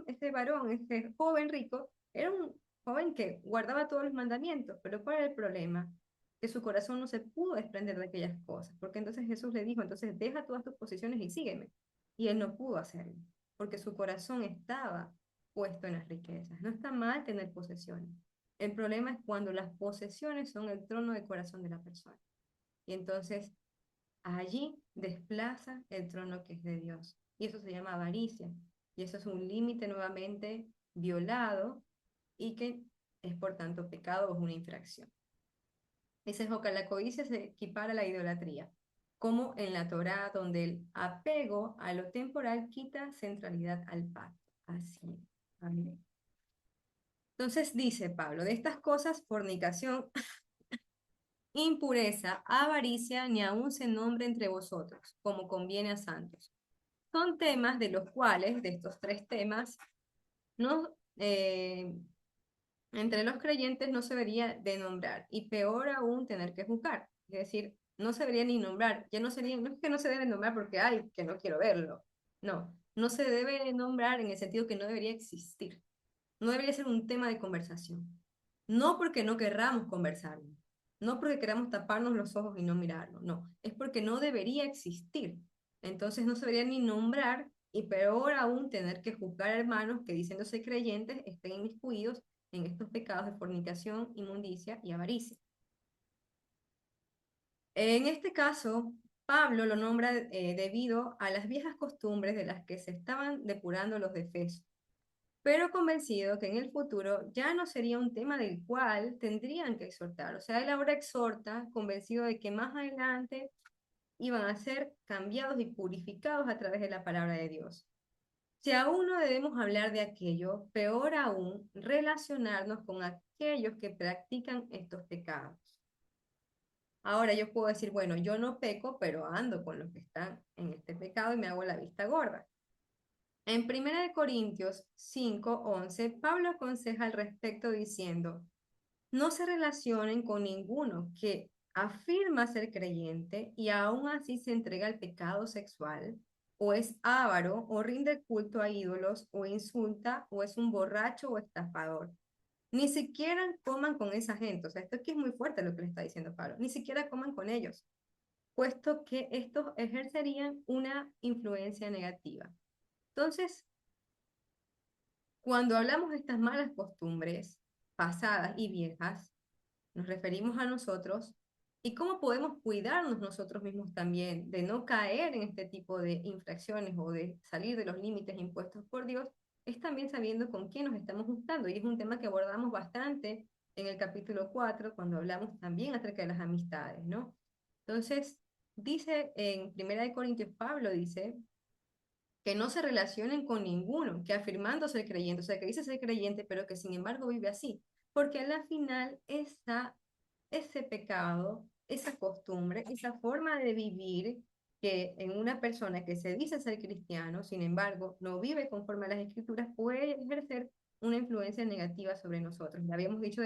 este varón, este joven rico, era un joven que guardaba todos los mandamientos. Pero ¿cuál era el problema? Que su corazón no se pudo desprender de aquellas cosas. Porque entonces Jesús le dijo, entonces deja todas tus posesiones y sígueme. Y él no pudo hacerlo. Porque su corazón estaba puesto en las riquezas. No está mal tener posesiones. El problema es cuando las posesiones son el trono de corazón de la persona. Y entonces allí desplaza el trono que es de Dios. Y eso se llama avaricia. Y eso es un límite nuevamente violado y que es por tanto pecado o es una infracción. Dice Joca, la codicia se equipara a la idolatría, como en la Torá, donde el apego a lo temporal quita centralidad al pacto. Así es. Amén. Entonces dice Pablo, de estas cosas, fornicación, impureza, avaricia, ni aun se nombre entre vosotros, como conviene a santos. Son temas de los cuales, de estos tres temas, no, entre los creyentes no se debería de nombrar, y peor aún tener que juzgar. Es decir, no se debería ni nombrar, ya no sería, no es que no se debe nombrar porque, ay, que no quiero verlo. No, no se debe nombrar en el sentido que no debería existir. No debería ser un tema de conversación. No porque no querramos conversarlo, no porque queramos taparnos los ojos y no mirarlo, no, es porque no debería existir. Entonces no se debería ni nombrar y peor aún tener que juzgar a hermanos que diciéndose creyentes estén inmiscuidos en estos pecados de fornicación, inmundicia y avaricia. En este caso, Pablo lo nombra debido a las viejas costumbres de las que se estaban depurando los de Efeso, pero convencido que en el futuro ya no sería un tema del cual tendrían que exhortar. O sea, él ahora exhorta, convencido de que más adelante iban a ser cambiados y purificados a través de la palabra de Dios. Si aún no debemos hablar de aquello, peor aún, relacionarnos con aquellos que practican estos pecados. Ahora yo puedo decir, bueno, yo no peco, pero ando con los que están en este pecado y me hago la vista gorda. En 1 Corintios 5:11, Pablo aconseja al respecto diciendo, no se relacionen con ninguno que afirma ser creyente y aún así se entrega al pecado sexual, o es avaro, o rinde culto a ídolos, o insulta, o es un borracho o estafador. Ni siquiera coman con esa gente. O sea, esto aquí es muy fuerte lo que le está diciendo Pablo. Ni siquiera coman con ellos, puesto que estos ejercerían una influencia negativa. Entonces, cuando hablamos de estas malas costumbres pasadas y viejas, nos referimos a nosotros y cómo podemos cuidarnos nosotros mismos también de no caer en este tipo de infracciones o de salir de los límites impuestos por Dios, es también sabiendo con quién nos estamos juntando. Y es un tema que abordamos bastante en el capítulo 4 cuando hablamos también acerca de las amistades, ¿no? Entonces, dice en Primera de Corintios, Pablo dice que no se relacionen con ninguno, que afirmando ser creyente, o sea, que dice ser creyente, pero que sin embargo vive así, porque a la final ese pecado, esa costumbre, esa forma de vivir que en una persona que se dice ser cristiano, sin embargo, no vive conforme a las escrituras, puede ejercer una influencia negativa sobre nosotros. Ya habíamos dicho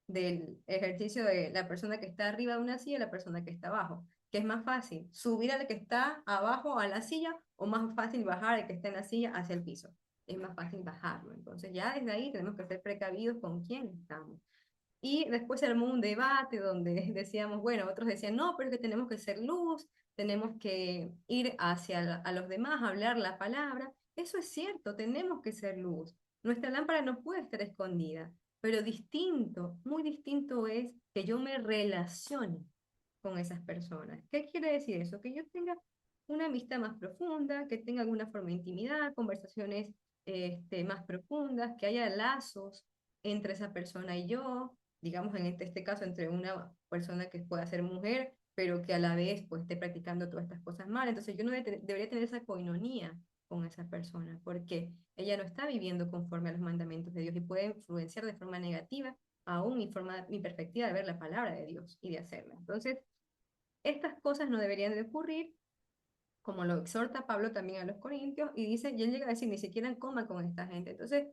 del ejercicio de la persona que está arriba de una silla y la persona que está abajo. ¿Qué es más fácil? ¿Subir al que está abajo a la silla o más fácil bajar al que está en la silla hacia el piso? Es más fácil bajarlo. Entonces ya desde ahí tenemos que ser precavidos con quién estamos. Y después se armó un debate donde decíamos, bueno, otros decían, no, pero es que tenemos que ser luz, tenemos que ir a los demás, hablar la palabra. Eso es cierto, tenemos que ser luz. Nuestra lámpara no puede estar escondida, pero distinto, muy distinto es que yo me relacione con esas personas. ¿Qué quiere decir eso? Que yo tenga una amistad más profunda, que tenga alguna forma de intimidad, conversaciones más profundas, que haya lazos entre esa persona y yo, digamos en este caso entre una persona que pueda ser mujer, pero que a la vez pues esté practicando todas estas cosas mal. Entonces yo no debería tener esa coinonía con esa persona, porque ella no está viviendo conforme a los mandamientos de Dios y puede influenciar de forma negativa aún mi perspectiva de ver la palabra de Dios y de hacerla. Entonces, estas cosas no deberían de ocurrir, como lo exhorta Pablo también a los corintios, y dice, y él llega a decir, ni siquiera coman con esta gente. Entonces,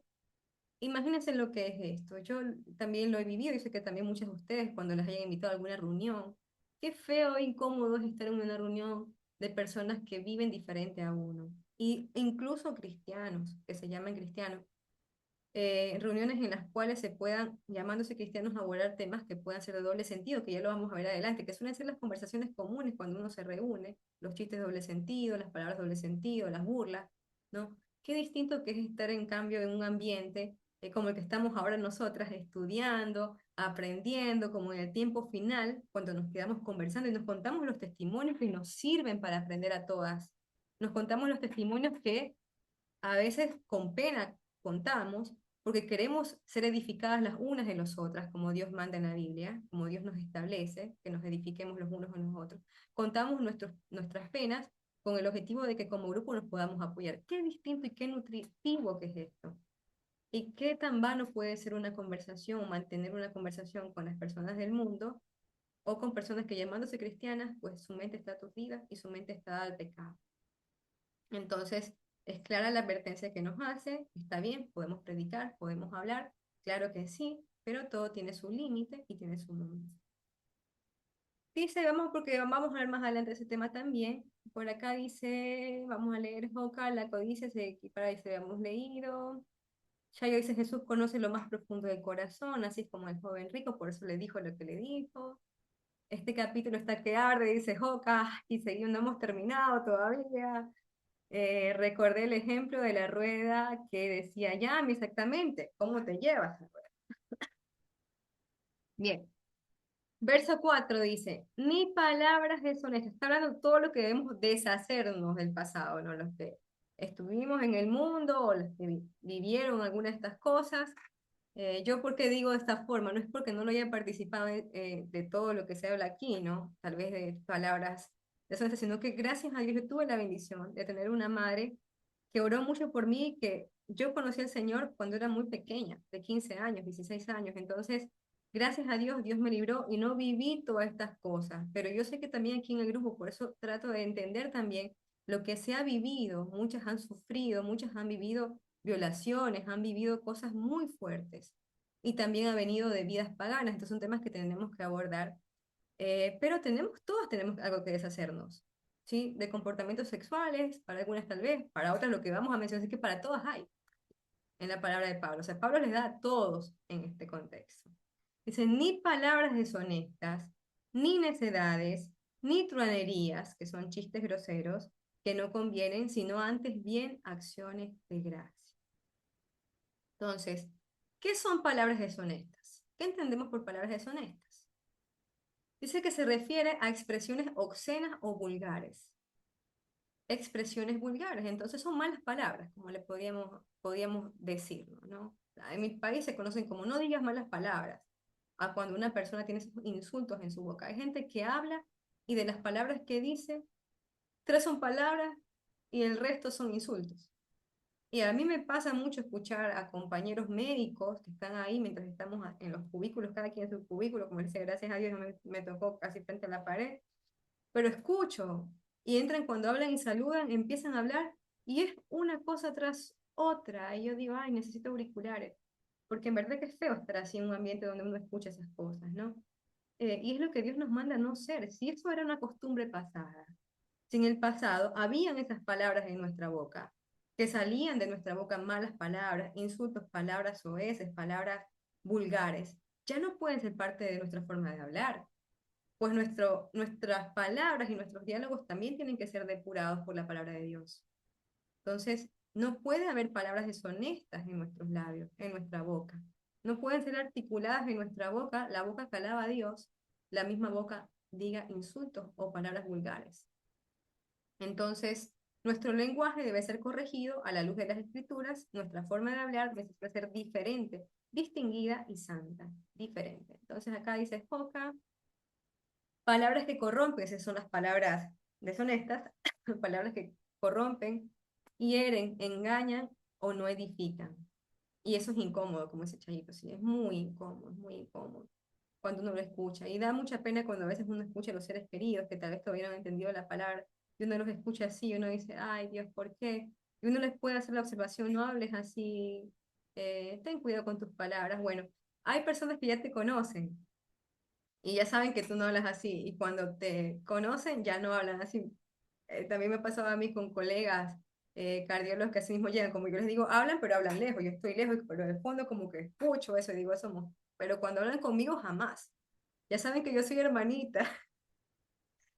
imagínense lo que es esto. Yo también lo he vivido y sé que también muchos de ustedes cuando les hayan invitado a alguna reunión, qué feo e incómodo es estar en una reunión de personas que viven diferente a uno. Y incluso cristianos, que se llaman cristianos, reuniones en las cuales se puedan, llamándose cristianos, abordar temas que puedan ser de doble sentido, que ya lo vamos a ver adelante, que suelen ser las conversaciones comunes cuando uno se reúne, los chistes de doble sentido, las palabras de doble sentido, las burlas, ¿no? Qué distinto que es estar en cambio en un ambiente como el que estamos ahora nosotras, estudiando, aprendiendo, como en el tiempo final, cuando nos quedamos conversando y nos contamos los testimonios que nos sirven para aprender a todas. Nos contamos los testimonios que a veces con pena contamos, porque queremos ser edificadas las unas de las otras, como Dios manda en la Biblia, como Dios nos establece, que nos edifiquemos los unos a los otros. Contamos nuestras penas con el objetivo de que como grupo nos podamos apoyar. Qué distinto y qué nutritivo que es esto. Y qué tan vano puede ser una conversación o mantener una conversación con las personas del mundo o con personas que llamándose cristianas, pues su mente está aturdida y su mente está al pecado. Entonces, es clara la advertencia que nos hace, está bien, podemos predicar, podemos hablar, claro que sí, pero todo tiene su límite y tiene su momento. Dice, vamos, porque vamos a ver más adelante ese tema también. Por acá dice, vamos a leer Joca, la codicia se equipara, dice, hemos leído. Yayo dice, Jesús conoce lo más profundo del corazón, así es como el joven rico, por eso le dijo lo que le dijo. Este capítulo está que arde, dice Joca, y seguimos, no hemos terminado todavía. Recordé el ejemplo de la rueda que decía Yami exactamente, ¿cómo te llevas la rueda? Bien, verso 4 dice, ni palabras deshonestas, está hablando de todo lo que debemos deshacernos del pasado, ¿no? Los que estuvimos en el mundo o los que vivieron alguna de estas cosas. Yo, ¿por qué digo de esta forma? No es porque no lo haya participado de todo lo que se habla aquí, ¿no? Tal vez de palabras deshonestas, sino que gracias a Dios yo tuve la bendición de tener una madre que oró mucho por mí, que yo conocí al Señor cuando era muy pequeña, de 15 años, 16 años. Entonces, gracias a Dios, Dios me libró y no viví todas estas cosas. Pero yo sé que también aquí en el grupo, por eso trato de entender también lo que se ha vivido. Muchas han sufrido, muchas han vivido violaciones, han vivido cosas muy fuertes. Y también ha venido de vidas paganas. Estos son temas que tenemos que abordar. Pero todos tenemos algo que deshacernos. ¿Sí? De comportamientos sexuales, para algunas tal vez, para otras lo que vamos a mencionar es que para todas hay en la palabra de Pablo. O sea, Pablo les da a todos en este contexto. Dice, ni palabras deshonestas, ni necedades, ni truanerías, que son chistes groseros, que no convienen, sino antes bien acciones de gracia. Entonces, ¿qué son palabras deshonestas? ¿Qué entendemos por palabras deshonestas? Dice que se refiere a expresiones obscenas o vulgares. Expresiones vulgares, entonces son malas palabras, como le podríamos decirlo, ¿no? En mi país se conocen como no digas malas palabras. a cuando una persona tiene esos insultos en su boca. Hay gente que habla y de las palabras que dice, tres son palabras y el resto son insultos. Y a mí me pasa mucho escuchar a compañeros médicos que están ahí mientras estamos en los cubículos, cada quien en su cubículo, como dice, gracias a Dios no me tocó casi frente a la pared, pero escucho y entran cuando hablan y saludan, empiezan a hablar y es una cosa tras otra. Y yo digo, ay, necesito auriculares, porque en verdad que es feo estar así en un ambiente donde uno escucha esas cosas, ¿no? Y es lo que Dios nos manda a no ser. Si eso era una costumbre pasada, si en el pasado habían esas palabras en nuestra boca, que salían de nuestra boca malas palabras, insultos, palabras soeces, palabras vulgares, ya no pueden ser parte de nuestra forma de hablar, pues nuestras palabras y nuestros diálogos también tienen que ser depurados por la palabra de Dios. Entonces, no puede haber palabras deshonestas en nuestros labios, en nuestra boca. No pueden ser articuladas en nuestra boca, la boca que alaba a Dios, la misma boca diga insultos o palabras vulgares. Entonces, nuestro lenguaje debe ser corregido a la luz de las escrituras, nuestra forma de hablar debe ser diferente, distinguida y santa, diferente. Entonces acá dice Joca, palabras que corrompen, esas son las palabras deshonestas, palabras que corrompen, hieren, engañan o no edifican. Y eso es incómodo, como dice Chayito, sí, es muy incómodo cuando uno lo escucha. Y da mucha pena cuando a veces uno escucha a los seres queridos que tal vez todavía no han entendido la palabra, y uno los escucha así, y uno dice, ay Dios, ¿por qué? Y uno les puede hacer la observación, no hables así, ten cuidado con tus palabras. Bueno, hay personas que ya te conocen, y ya saben que tú no hablas así, y cuando te conocen ya no hablan así. También me pasaba a mí con colegas cardiólogos que así mismo llegan, como yo les digo, hablan, pero hablan lejos, yo estoy lejos, pero de fondo como que escucho eso y digo, somos, pero cuando hablan conmigo jamás. Ya saben que yo soy hermanita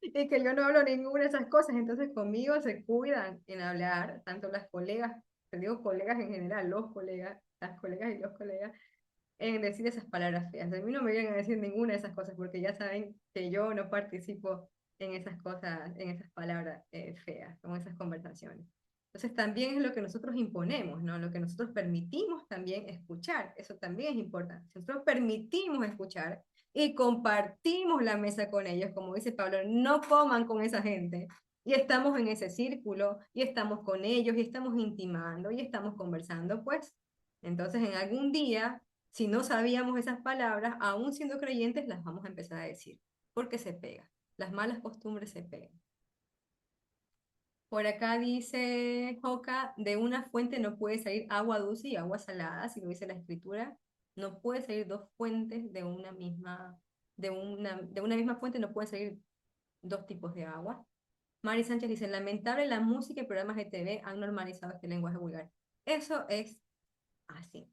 y que yo no hablo ninguna de esas cosas, entonces conmigo se cuidan en hablar, tanto las colegas, te digo colegas en general, los colegas, las colegas y los colegas, en decir esas palabras feas. A mí no me vienen a decir ninguna de esas cosas porque ya saben que yo no participo en esas cosas, en esas palabras feas, con esas conversaciones. Entonces también es lo que nosotros imponemos, ¿no? Lo que nosotros permitimos también escuchar, eso también es importante. Si nosotros permitimos escuchar y compartimos la mesa con ellos, como dice Pablo, no coman con esa gente. Y estamos en ese círculo, y estamos con ellos, y estamos intimando, y estamos conversando, pues entonces en algún día si no sabíamos esas palabras, aún siendo creyentes, las vamos a empezar a decir, porque se pega. Las malas costumbres se pegan. Por acá dice Joca, de una fuente no puede salir agua dulce y agua salada, si lo dice la escritura. No puede salir dos fuentes de una misma fuente, no pueden salir dos tipos de agua. Mari Sánchez dice, lamentable la música y programas de TV han normalizado este lenguaje vulgar. Eso es así.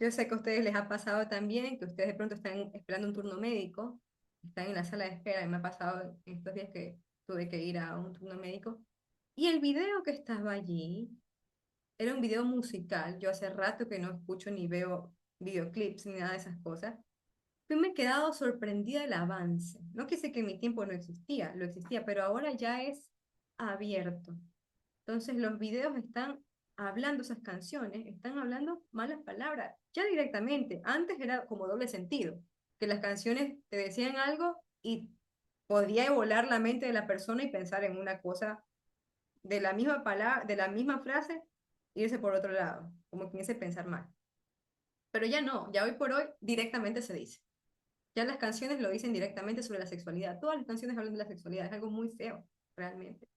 Yo sé que a ustedes les ha pasado también, que ustedes de pronto están esperando un turno médico, están en la sala de espera, y me ha pasado en estos días que tuve que ir a un turno médico, y el video que estaba allí era un video musical. Yo hace rato que no escucho ni veo videoclips ni nada de esas cosas. Yo me he quedado sorprendida del avance. No quise que en mi tiempo no existía, lo existía, pero ahora ya es abierto. Entonces los videos están hablando esas canciones, están hablando malas palabras, ya directamente. Antes era como doble sentido, que las canciones te decían algo y podía volar la mente de la persona y pensar en una cosa de la misma palabra, de la misma frase, e irse por otro lado, como quien dice pensar mal. Pero ya no, ya hoy por hoy directamente se dice. Ya las canciones lo dicen directamente sobre la sexualidad. Todas las canciones hablan de la sexualidad, es algo muy feo, realmente,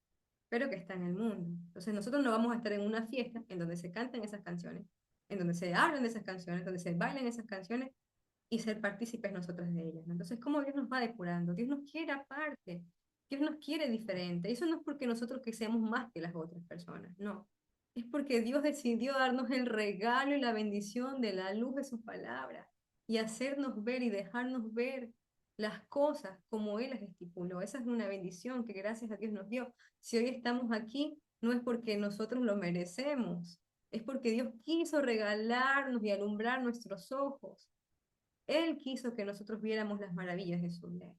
pero que está en el mundo. Entonces nosotros no vamos a estar en una fiesta en donde se canten esas canciones, en donde se hablan de esas canciones, donde se bailen esas canciones y ser partícipes nosotros de ellas, ¿no? Entonces, ¿cómo Dios nos va depurando? Dios nos quiere aparte, Dios nos quiere diferente. Y eso no es porque nosotros que seamos más que las otras personas, no. Es porque Dios decidió darnos el regalo y la bendición de la luz de su palabra y hacernos ver y dejarnos ver las cosas como Él las estipuló. Esa es una bendición que gracias a Dios nos dio. Si hoy estamos aquí, no es porque nosotros lo merecemos, es porque Dios quiso regalarnos y alumbrar nuestros ojos. Él quiso que nosotros viéramos las maravillas de su ley.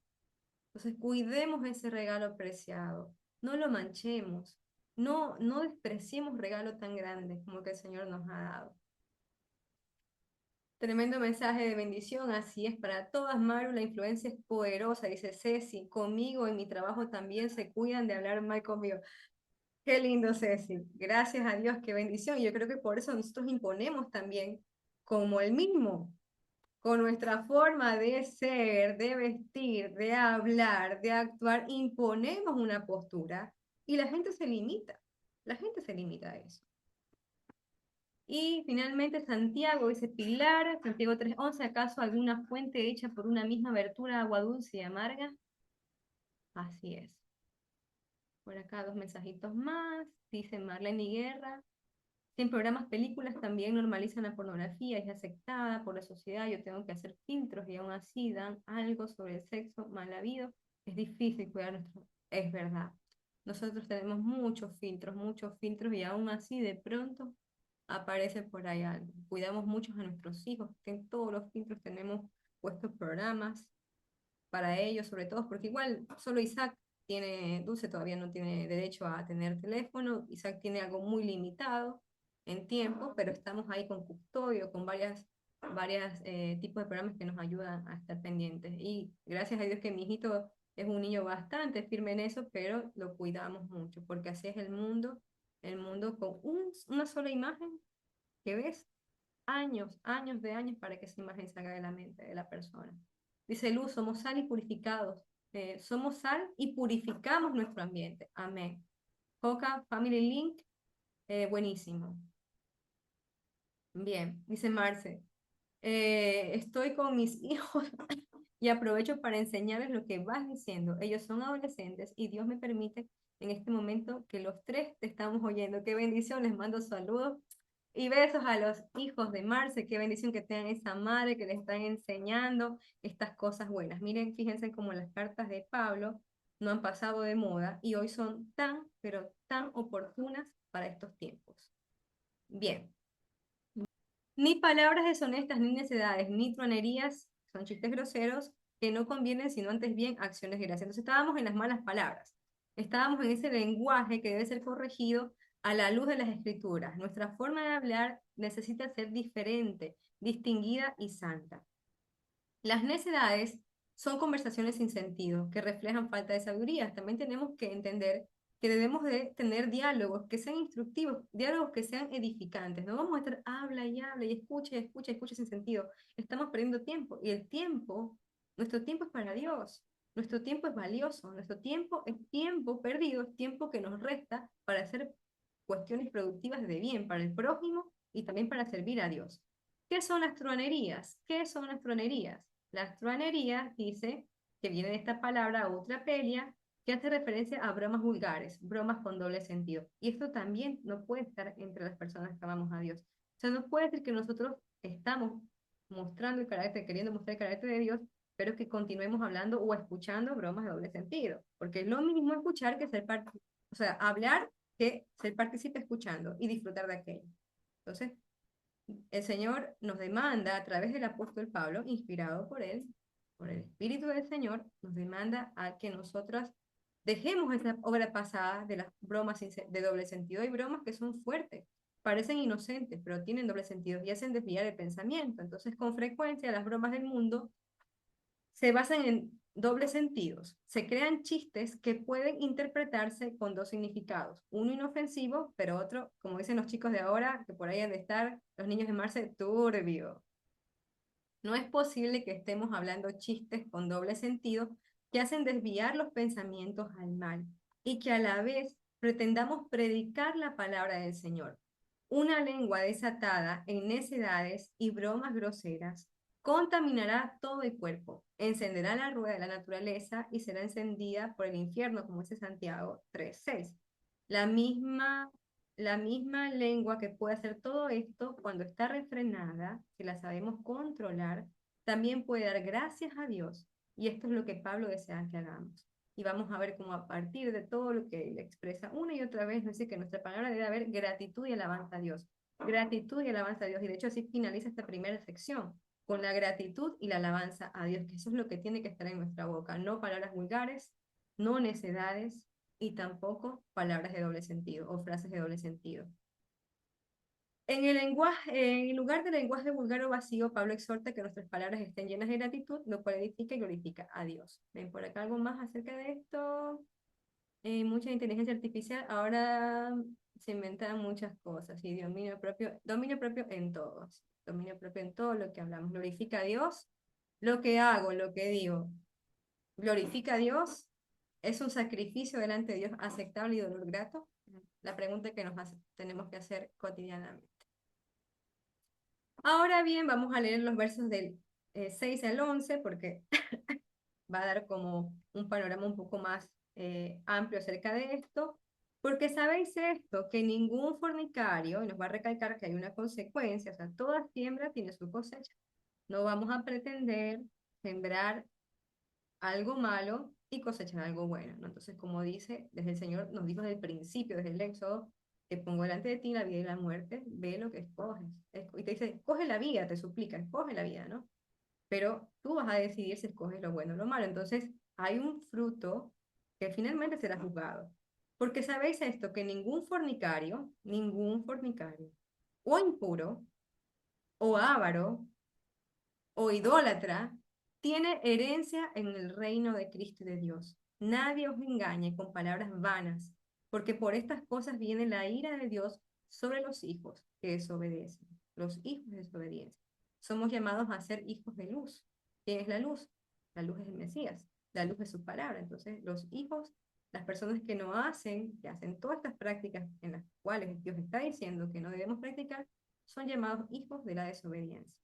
Entonces, cuidemos ese regalo preciado, no lo manchemos, no despreciemos regalo tan grande como que el Señor nos ha dado. Tremendo mensaje de bendición, así es para todas, Maru, la influencia es poderosa, dice Ceci, conmigo en mi trabajo también se cuidan de hablar mal conmigo. Qué lindo, Ceci, gracias a Dios, qué bendición. Yo creo que por eso nosotros imponemos también como el mismo, con nuestra forma de ser, de vestir, de hablar, de actuar, imponemos una postura y la gente se limita a eso. Y finalmente Santiago dice Pilar, Santiago 3:11, ¿acaso alguna fuente hecha por una misma abertura, agua dulce y amarga? Así es. Por acá dos mensajitos más, dice Marlene Guerra. Si en programas, películas también normalizan la pornografía, es aceptada por la sociedad, yo tengo que hacer filtros y aún así dan algo sobre el sexo mal habido, es difícil cuidar nuestro... Es verdad. Nosotros tenemos muchos filtros y aún así de pronto aparece por ahí algo. Cuidamos mucho a nuestros hijos, en todos los filtros tenemos puestos programas para ellos, sobre todo, porque igual solo Isaac tiene, Dulce todavía no tiene derecho a tener teléfono, Isaac tiene algo muy limitado en tiempo, pero estamos ahí con custodio, con varias tipos de programas que nos ayudan a estar pendientes. Y gracias a Dios que mi hijito es un niño bastante firme en eso, pero lo cuidamos mucho, porque así es el mundo con una sola imagen que ves años de años para que esa imagen salga de la mente de la persona. Dice Luz, somos sal y purificados. Somos sal y purificamos nuestro ambiente. Amén. Coca Family Link, buenísimo. Bien, dice Marce. Estoy con mis hijos y aprovecho para enseñarles lo que vas diciendo. Ellos son adolescentes y Dios me permite en este momento que los tres te estamos oyendo. Qué bendición, les mando saludos y besos a los hijos de Marce. Qué bendición que tengan esa madre que les están enseñando estas cosas buenas. Miren, fíjense cómo las cartas de Pablo no han pasado de moda y hoy son tan, pero tan oportunas para estos tiempos. Bien. Ni palabras deshonestas, ni necedades, ni tronerías, son chistes groseros que no convienen, sino antes bien acciones gracias. Entonces estábamos en las malas palabras, estábamos en ese lenguaje que debe ser corregido a la luz de las escrituras. Nuestra forma de hablar necesita ser diferente, distinguida y santa. Las necedades son conversaciones sin sentido, que reflejan falta de sabiduría. También tenemos que entender que debemos de tener diálogos que sean instructivos, diálogos que sean edificantes. No vamos a estar habla y escucha sin sentido. Estamos perdiendo tiempo y el tiempo, nuestro tiempo es para Dios. Nuestro tiempo es valioso, nuestro tiempo es tiempo perdido, es tiempo que nos resta para hacer cuestiones productivas de bien para el prójimo y también para servir a Dios. ¿Qué son las truanerías? ¿Qué son las truanerías? Las truanerías dice que viene de esta palabra utrapelia, que hace referencia a bromas vulgares, bromas con doble sentido. Y esto también no puede estar entre las personas que amamos a Dios. O sea, no puede ser que nosotros estamos mostrando el carácter, queriendo mostrar el carácter de Dios, pero que continuemos hablando o escuchando bromas de doble sentido. Porque es lo mismo escuchar que ser parte, o sea, hablar que ser partícipe escuchando y disfrutar de aquello. Entonces, el Señor nos demanda a través del apóstol Pablo, inspirado por él, por el Espíritu del Señor, nos demanda a que nosotras dejemos esa obra pasada de las bromas de doble sentido. Hay bromas que son fuertes, parecen inocentes, pero tienen doble sentido y hacen desviar el pensamiento. Entonces, con frecuencia, las bromas del mundo se basan en dobles sentidos. Se crean chistes que pueden interpretarse con dos significados. Uno inofensivo, pero otro, como dicen los chicos de ahora, que por ahí han de estar los niños de Marce, turbio. No es posible que estemos hablando chistes con doble sentido que hacen desviar los pensamientos al mal y que a la vez pretendamos predicar la palabra del Señor. Una lengua desatada en necedades y bromas groseras contaminará todo el cuerpo, encenderá la rueda de la naturaleza y será encendida por el infierno, como dice Santiago 3:6. La misma la misma lengua que puede hacer todo esto, cuando está refrenada, si la sabemos controlar, también puede dar gracias a Dios. Y esto es lo que Pablo desea que hagamos. Y vamos a ver cómo a partir de todo lo que él expresa una y otra vez, nos dice que nuestra palabra debe haber gratitud y alabanza a Dios. Gratitud y alabanza a Dios. Y de hecho así finaliza esta primera sección, con la gratitud y la alabanza a Dios, que eso es lo que tiene que estar en nuestra boca. No palabras vulgares, no necedades, y tampoco palabras de doble sentido o frases de doble sentido. En lugar del lenguaje vulgar o vacío, Pablo exhorta que nuestras palabras estén llenas de gratitud, lo cual edifica y glorifica a Dios. ¿Ven por acá algo más acerca de esto? Mucha inteligencia artificial, ahora se inventan muchas cosas y dominio propio en todos, dominio propio en todo lo que hablamos. Glorifica a Dios, lo que hago, lo que digo. Glorifica a Dios, es un sacrificio delante de Dios aceptable y dolor grato. La pregunta que tenemos que hacer cotidianamente. Ahora bien, vamos a leer los versos del 6 al 11 porque va a dar como un panorama un poco más amplio acerca de esto. Porque sabéis esto, que ningún fornicario, y nos va a recalcar que hay una consecuencia, o sea, toda siembra tiene su cosecha. No vamos a pretender sembrar algo malo y cosechar algo bueno, ¿no? Entonces, como dice, desde el Señor nos dijo desde el principio, desde el Éxodo, te pongo delante de ti la vida y la muerte, ve lo que escoges. Y te dice, escoge la vida, te suplica, escoge la vida, ¿no? Pero tú vas a decidir si escoges lo bueno o lo malo. Entonces, hay un fruto que finalmente será juzgado. Porque sabéis esto, que ningún fornicario, o impuro, o avaro, o idólatra, tiene herencia en el reino de Cristo y de Dios. Nadie os engañe con palabras vanas, porque por estas cosas viene la ira de Dios sobre los hijos que desobedecen, los hijos de desobediencia. Somos llamados a ser hijos de luz. ¿Quién es la luz? La luz es el Mesías, la luz es su palabra. Entonces, los hijos, las personas que no hacen, que hacen todas estas prácticas en las cuales Dios está diciendo que no debemos practicar, son llamados hijos de la desobediencia.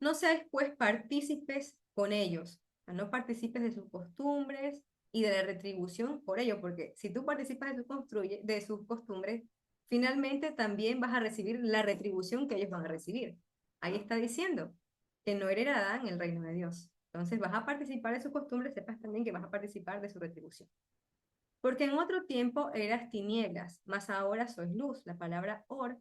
No seáis pues partícipes con ellos, o sea, no participes de sus costumbres y de la retribución por ello, porque si tú participas de sus costumbres, finalmente también vas a recibir la retribución que ellos van a recibir. Ahí está diciendo que no heredarán el reino de Dios. Entonces vas a participar de sus costumbres, sepas también que vas a participar de su retribución. Porque en otro tiempo eras tinieblas, mas ahora sois luz. La palabra or,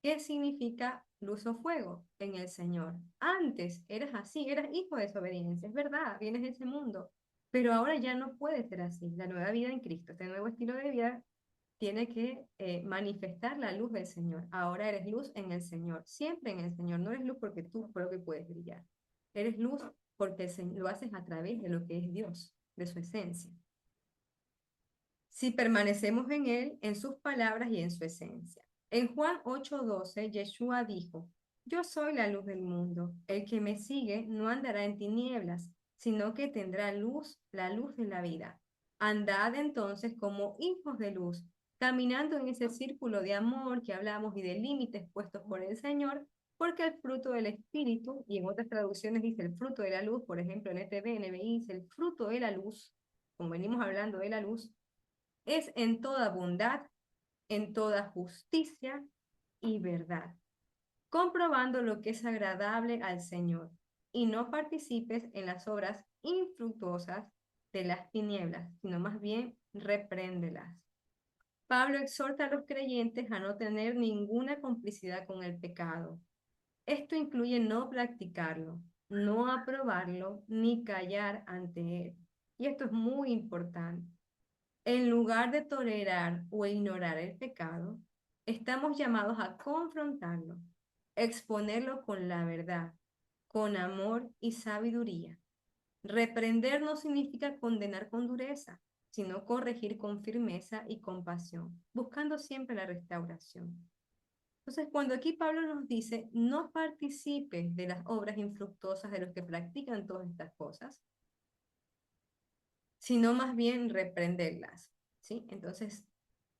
¿qué significa luz o fuego? En el Señor. Antes eras así, eras hijo de desobediencia, es verdad, vienes de ese mundo, pero ahora ya no puede ser así. La nueva vida en Cristo, este nuevo estilo de vida tiene que manifestar la luz del Señor. Ahora eres luz en el Señor, siempre en el Señor. No eres luz porque tú creo que puedes brillar. Eres luz porque lo haces a través de lo que es Dios, de su esencia. Si permanecemos en Él, en sus palabras y en su esencia. En Juan 8:12, Yeshua dijo, yo soy la luz del mundo. El que me sigue no andará en tinieblas, sino que tendrá luz, la luz de la vida. Andad entonces como hijos de luz, caminando en ese círculo de amor que hablamos y de límites puestos por el Señor, porque el fruto del Espíritu, y en otras traducciones dice el fruto de la luz, por ejemplo en ETV, NBI dice el fruto de la luz, como venimos hablando de la luz, es en toda bondad, en toda justicia y verdad, comprobando lo que es agradable al Señor, y no participes en las obras infructuosas de las tinieblas, sino más bien repréndelas. Pablo exhorta a los creyentes a no tener ninguna complicidad con el pecado. Esto incluye no practicarlo, no aprobarlo, ni callar ante él. Y esto es muy importante. En lugar de tolerar o ignorar el pecado, estamos llamados a confrontarlo, exponerlo con la verdad, con amor y sabiduría. Reprender no significa condenar con dureza, sino corregir con firmeza y compasión, buscando siempre la restauración. Entonces, cuando aquí Pablo nos dice, no participes de las obras infructuosas de los que practican todas estas cosas, sino más bien reprenderlas, ¿sí? Entonces,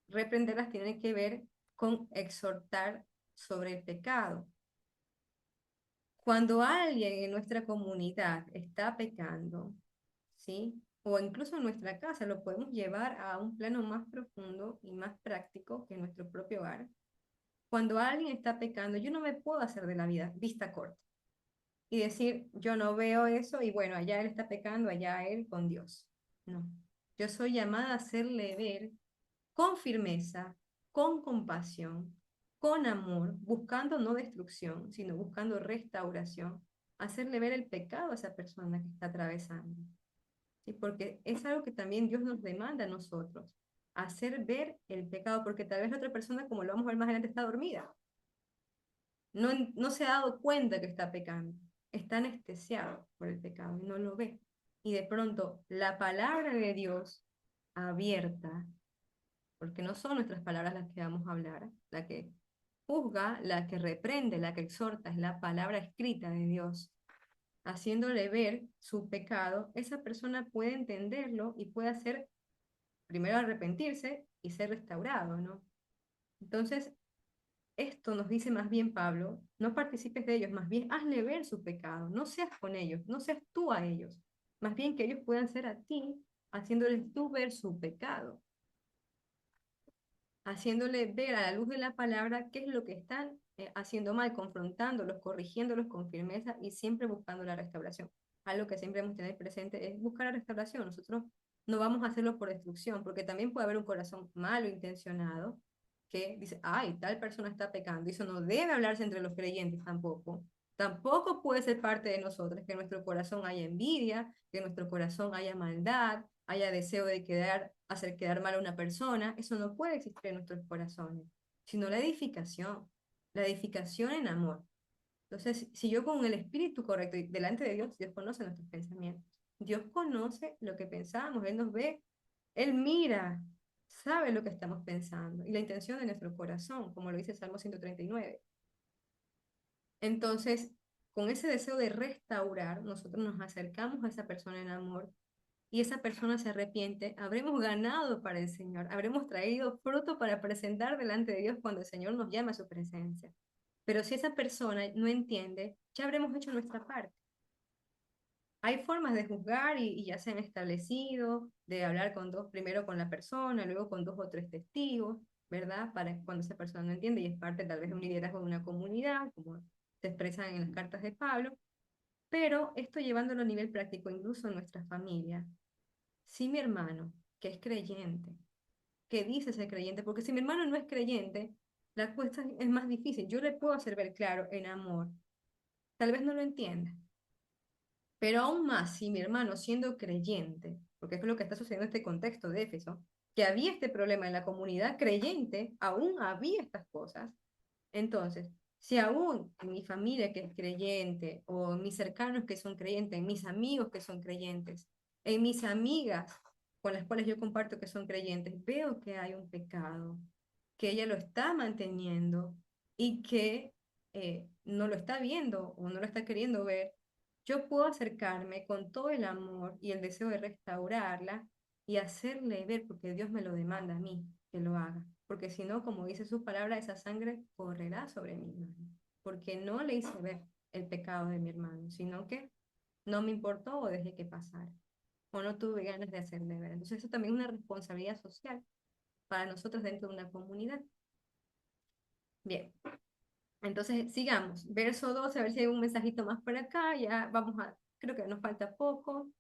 reprenderlas tiene que ver con exhortar sobre el pecado. Cuando alguien en nuestra comunidad está pecando, ¿sí? O incluso en nuestra casa, lo podemos llevar a un plano más profundo y más práctico que en nuestro propio hogar. Cuando alguien está pecando, yo no me puedo hacer de la vida vista corta y decir, yo no veo eso y bueno, allá él está pecando, allá él con Dios. No, yo soy llamada a hacerle ver con firmeza, con compasión, con amor, buscando no destrucción, sino buscando restauración, hacerle ver el pecado a esa persona que está atravesando. ¿Sí? Porque es algo que también Dios nos demanda a nosotros. hacer ver el pecado, porque tal vez la otra persona, como lo vamos a ver más adelante, está dormida. No se ha dado cuenta que está pecando. Está anestesiado por el pecado y no lo ve. Y de pronto la palabra de Dios abierta, porque no son nuestras palabras las que vamos a hablar, la que juzga, la que reprende, la que exhorta, es la palabra escrita de Dios, haciéndole ver su pecado, esa persona puede entenderlo y puede hacer, primero arrepentirse y ser restaurado, ¿no? Entonces, esto nos dice más bien Pablo, no participes de ellos, más bien hazle ver su pecado, no seas con ellos, no seas tú a ellos, más bien que ellos puedan ser a ti, haciéndoles tú ver su pecado, haciéndole ver a la luz de la palabra qué es lo que están haciendo mal, confrontándolos, corrigiéndolos con firmeza y siempre buscando la restauración. Algo que siempre hemos tenido presente es buscar la restauración. Nosotros no vamos a hacerlo por destrucción, porque también puede haber un corazón malo intencionado que dice, ay, tal persona está pecando. Y eso no debe hablarse entre los creyentes tampoco. Tampoco puede ser parte de nosotros que en nuestro corazón haya envidia, que en nuestro corazón haya maldad, haya deseo de hacer quedar mal a una persona. Eso no puede existir en nuestros corazones, sino la edificación en amor. Entonces, si yo con el espíritu correcto y delante de Dios, Dios conoce nuestros pensamientos. Dios conoce lo que pensamos, Él nos ve, Él mira, sabe lo que estamos pensando y la intención de nuestro corazón, como lo dice el Salmo 139. Entonces, con ese deseo de restaurar, nosotros nos acercamos a esa persona en amor y esa persona se arrepiente, habremos ganado para el Señor, habremos traído fruto para presentar delante de Dios cuando el Señor nos llama a su presencia. Pero si esa persona no entiende, ya habremos hecho nuestra parte. Hay formas de juzgar y ya se han establecido, de hablar con dos, primero con la persona, luego con dos o tres testigos, ¿verdad? Para cuando esa persona no entiende y es parte tal vez de un liderazgo de una comunidad, como se expresan en las cartas de Pablo, pero esto llevándolo a nivel práctico, incluso en nuestra familia. Si mi hermano, que es creyente, que dice ser creyente, porque si mi hermano no es creyente, la cuesta es más difícil. Yo le puedo hacer ver claro en amor, tal vez no lo entienda, pero aún más si mi hermano siendo creyente, porque es lo que está sucediendo en este contexto de Éfeso, que había este problema en la comunidad creyente, aún había estas cosas. Entonces, si aún en mi familia que es creyente, o en mis cercanos que son creyentes, en mis amigos que son creyentes, en mis amigas con las cuales yo comparto que son creyentes, veo que hay un pecado, que ella lo está manteniendo y que no lo está viendo o no lo está queriendo ver, yo puedo acercarme con todo el amor y el deseo de restaurarla y hacerle ver, porque Dios me lo demanda a mí que lo haga. Porque si no, como dice su palabra, esa sangre correrá sobre mi hermano. Porque no le hice ver el pecado de mi hermano, sino que no me importó o dejé que pasara. O no tuve ganas de hacerle ver. Entonces eso también es una responsabilidad social para nosotros dentro de una comunidad. Bien, entonces sigamos. Verso 12, a ver si hay un mensajito más por acá. Ya vamos a, creo que nos falta poco.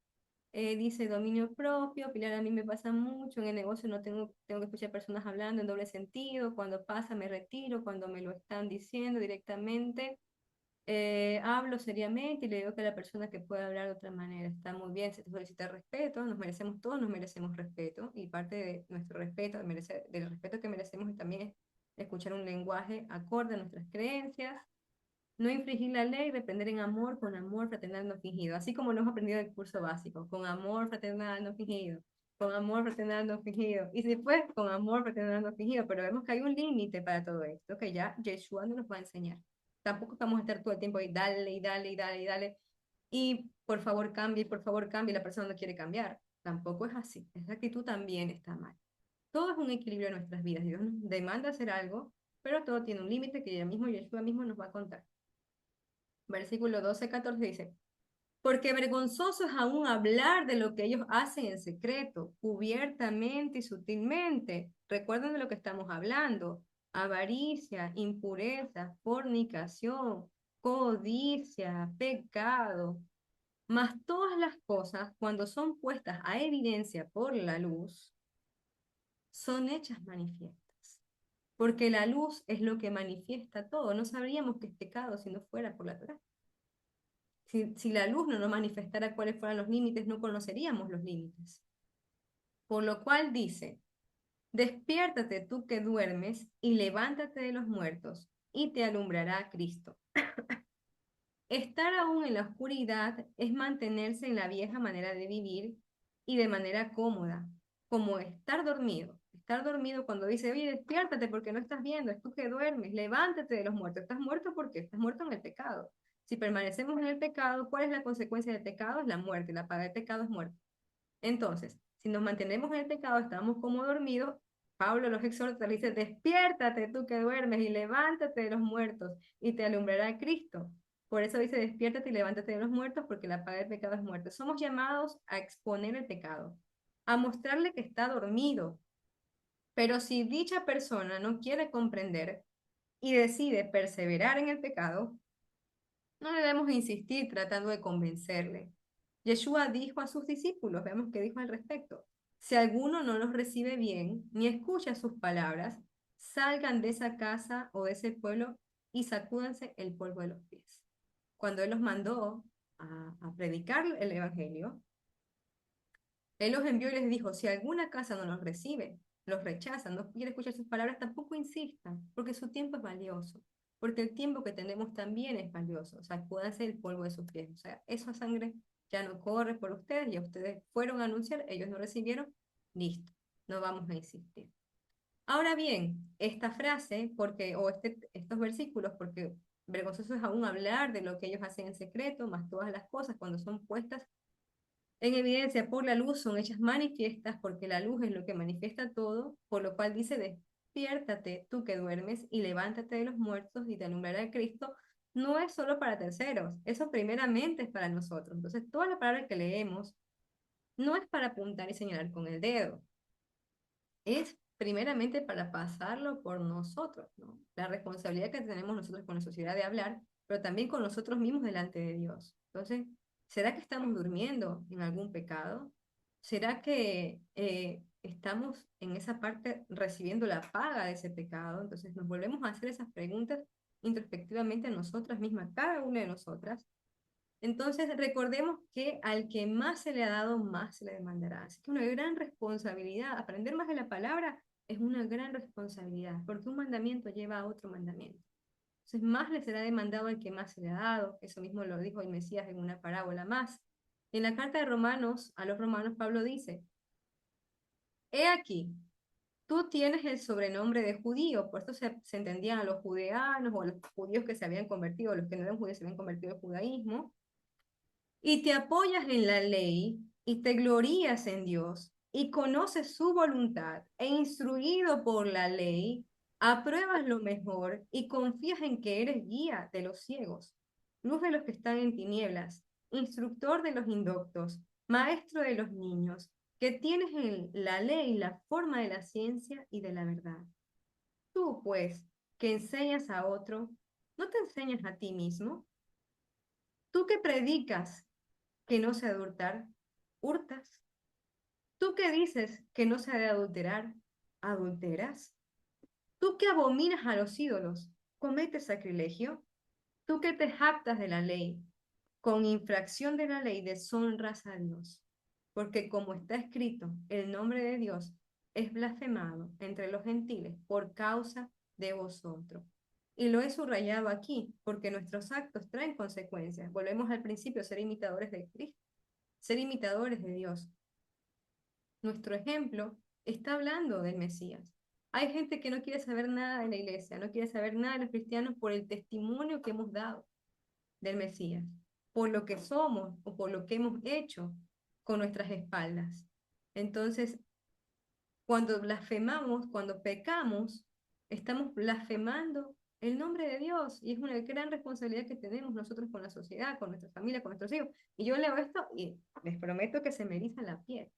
Dice dominio propio, Pilar, a mí me pasa mucho, en el negocio no tengo que escuchar personas hablando en doble sentido, cuando pasa me retiro, cuando me lo están diciendo directamente, hablo seriamente y le digo que la persona que puede hablar de otra manera está muy bien, se solicita respeto, nos merecemos todos, nos merecemos respeto y parte de nuestro respeto, del respeto que merecemos también es escuchar un lenguaje acorde a nuestras creencias, no infringir la ley, reprender en amor, con amor fraternal no fingido. Así como lo hemos aprendido en el curso básico, con amor fraternal no fingido, con amor fraternal no fingido. Y después con amor fraternal no fingido. Pero vemos que hay un límite para todo esto, que ya Yeshua no nos va a enseñar. Tampoco vamos a estar todo el tiempo ahí, dale y dale y dale y dale. Y por favor cambie, la persona no quiere cambiar. Tampoco es así. Esa actitud también está mal. Todo es un equilibrio en nuestras vidas. Dios nos demanda hacer algo, pero todo tiene un límite que ya mismo Yeshua mismo nos va a contar. Versículo 12-14 dice, porque vergonzoso es aún hablar de lo que ellos hacen en secreto, cubiertamente y sutilmente. Recuerden de lo que estamos hablando. Avaricia, impureza, fornicación, codicia, pecado. Mas todas las cosas, cuando son puestas a evidencia por la luz, son hechas manifiestas. Porque la luz es lo que manifiesta todo. No sabríamos que es pecado si no fuera por la Torá. Si la luz no nos manifestara cuáles fueran los límites, no conoceríamos los límites. Por lo cual dice, Despiértate tú que duermes y levántate de los muertos y te alumbrará Cristo. Estar aún en la oscuridad es mantenerse en la vieja manera de vivir y de manera cómoda, como estar dormido. Estar dormido cuando dice, oye, despiértate porque no estás viendo, es tú que duermes, levántate de los muertos. Estás muerto porque estás muerto en el pecado. Si permanecemos en el pecado, ¿cuál es la consecuencia del pecado? Es la muerte, la paga del pecado es muerte. Entonces, si nos mantenemos en el pecado, estamos como dormidos. Pablo los exhorta, le dice, despiértate tú que duermes y levántate de los muertos y te alumbrará Cristo. Por eso dice, despiértate y levántate de los muertos porque la paga del pecado es muerte. Somos llamados a exponer el pecado, a mostrarle que está dormido. Pero si dicha persona no quiere comprender y decide perseverar en el pecado, no debemos insistir tratando de convencerle. Yeshua dijo a sus discípulos, veamos qué dijo al respecto, si alguno no los recibe bien, ni escucha sus palabras, salgan de esa casa o de ese pueblo y sacúdanse el polvo de los pies. Cuando Él los mandó a predicar el Evangelio, Él los envió y les dijo, si alguna casa no los recibe, los rechaza, no quiere escuchar sus palabras, tampoco insistan, porque su tiempo es valioso, porque el tiempo que tenemos también es valioso. O sea, sacúdanse el polvo de sus pies. O sea, esa sangre ya no corre por ustedes, ya ustedes fueron a anunciar, ellos no recibieron, listo, no vamos a insistir. Ahora bien, esta frase, estos versículos, porque vergonzoso es aún hablar de lo que ellos hacen en secreto, más todas las cosas cuando son puestas en evidencia por la luz son hechas manifiestas porque la luz es lo que manifiesta todo, por lo cual dice, despiértate tú que duermes y levántate de los muertos y te alumbrará el Cristo. No es solo para terceros, eso primeramente es para nosotros. Entonces, toda la palabra que leemos no es para apuntar y señalar con el dedo, es primeramente para pasarlo por nosotros, ¿no? La responsabilidad que tenemos nosotros con la sociedad de hablar, pero también con nosotros mismos delante de Dios. Entonces, ¿será que estamos durmiendo en algún pecado? ¿Será que estamos en esa parte recibiendo la paga de ese pecado? Entonces nos volvemos a hacer esas preguntas introspectivamente a nosotras mismas, cada una de nosotras, entonces, recordemos que al que más se le ha dado, más se le demandará. Así que una gran responsabilidad. Aprender más de la palabra es una gran responsabilidad, porque un mandamiento lleva a otro mandamiento. Entonces, más le será demandado al que más se le ha dado. Eso mismo lo dijo el Mesías en una parábola más. En la carta de Romanos, a los romanos, Pablo dice, he aquí, tú tienes el sobrenombre de judío, por esto se entendían a los judeanos o a los judíos que se habían convertido, los que no eran judíos se habían convertido al judaísmo, y te apoyas en la ley y te glorías en Dios y conoces su voluntad e instruido por la ley, apruebas lo mejor y confías en que eres guía de los ciegos, luz de los que están en tinieblas, instructor de los indoctos, maestro de los niños, que tienes en la ley la forma de la ciencia y de la verdad. Tú, pues, que enseñas a otro, ¿no te enseñas a ti mismo? Tú que predicas que no se adulterar, hurtas. Tú que dices que no se ha de adulterar, adulteras. Tú que abominas a los ídolos, cometes sacrilegio. Tú que te jactas de la ley, con infracción de la ley deshonras a Dios. Porque como está escrito, el nombre de Dios es blasfemado entre los gentiles por causa de vosotros. Y lo he subrayado aquí, porque nuestros actos traen consecuencias. Volvemos al principio, ser imitadores de Cristo, ser imitadores de Dios. Nuestro ejemplo está hablando del Mesías. Hay gente que no quiere saber nada de la iglesia, no quiere saber nada de los cristianos por el testimonio que hemos dado del Mesías, por lo que somos o por lo que hemos hecho con nuestras espaldas. Entonces, cuando blasfemamos, cuando pecamos, estamos blasfemando el nombre de Dios y es una gran responsabilidad que tenemos nosotros con la sociedad, con nuestra familia, con nuestros hijos. Y yo leo esto y les prometo que se me eriza la piel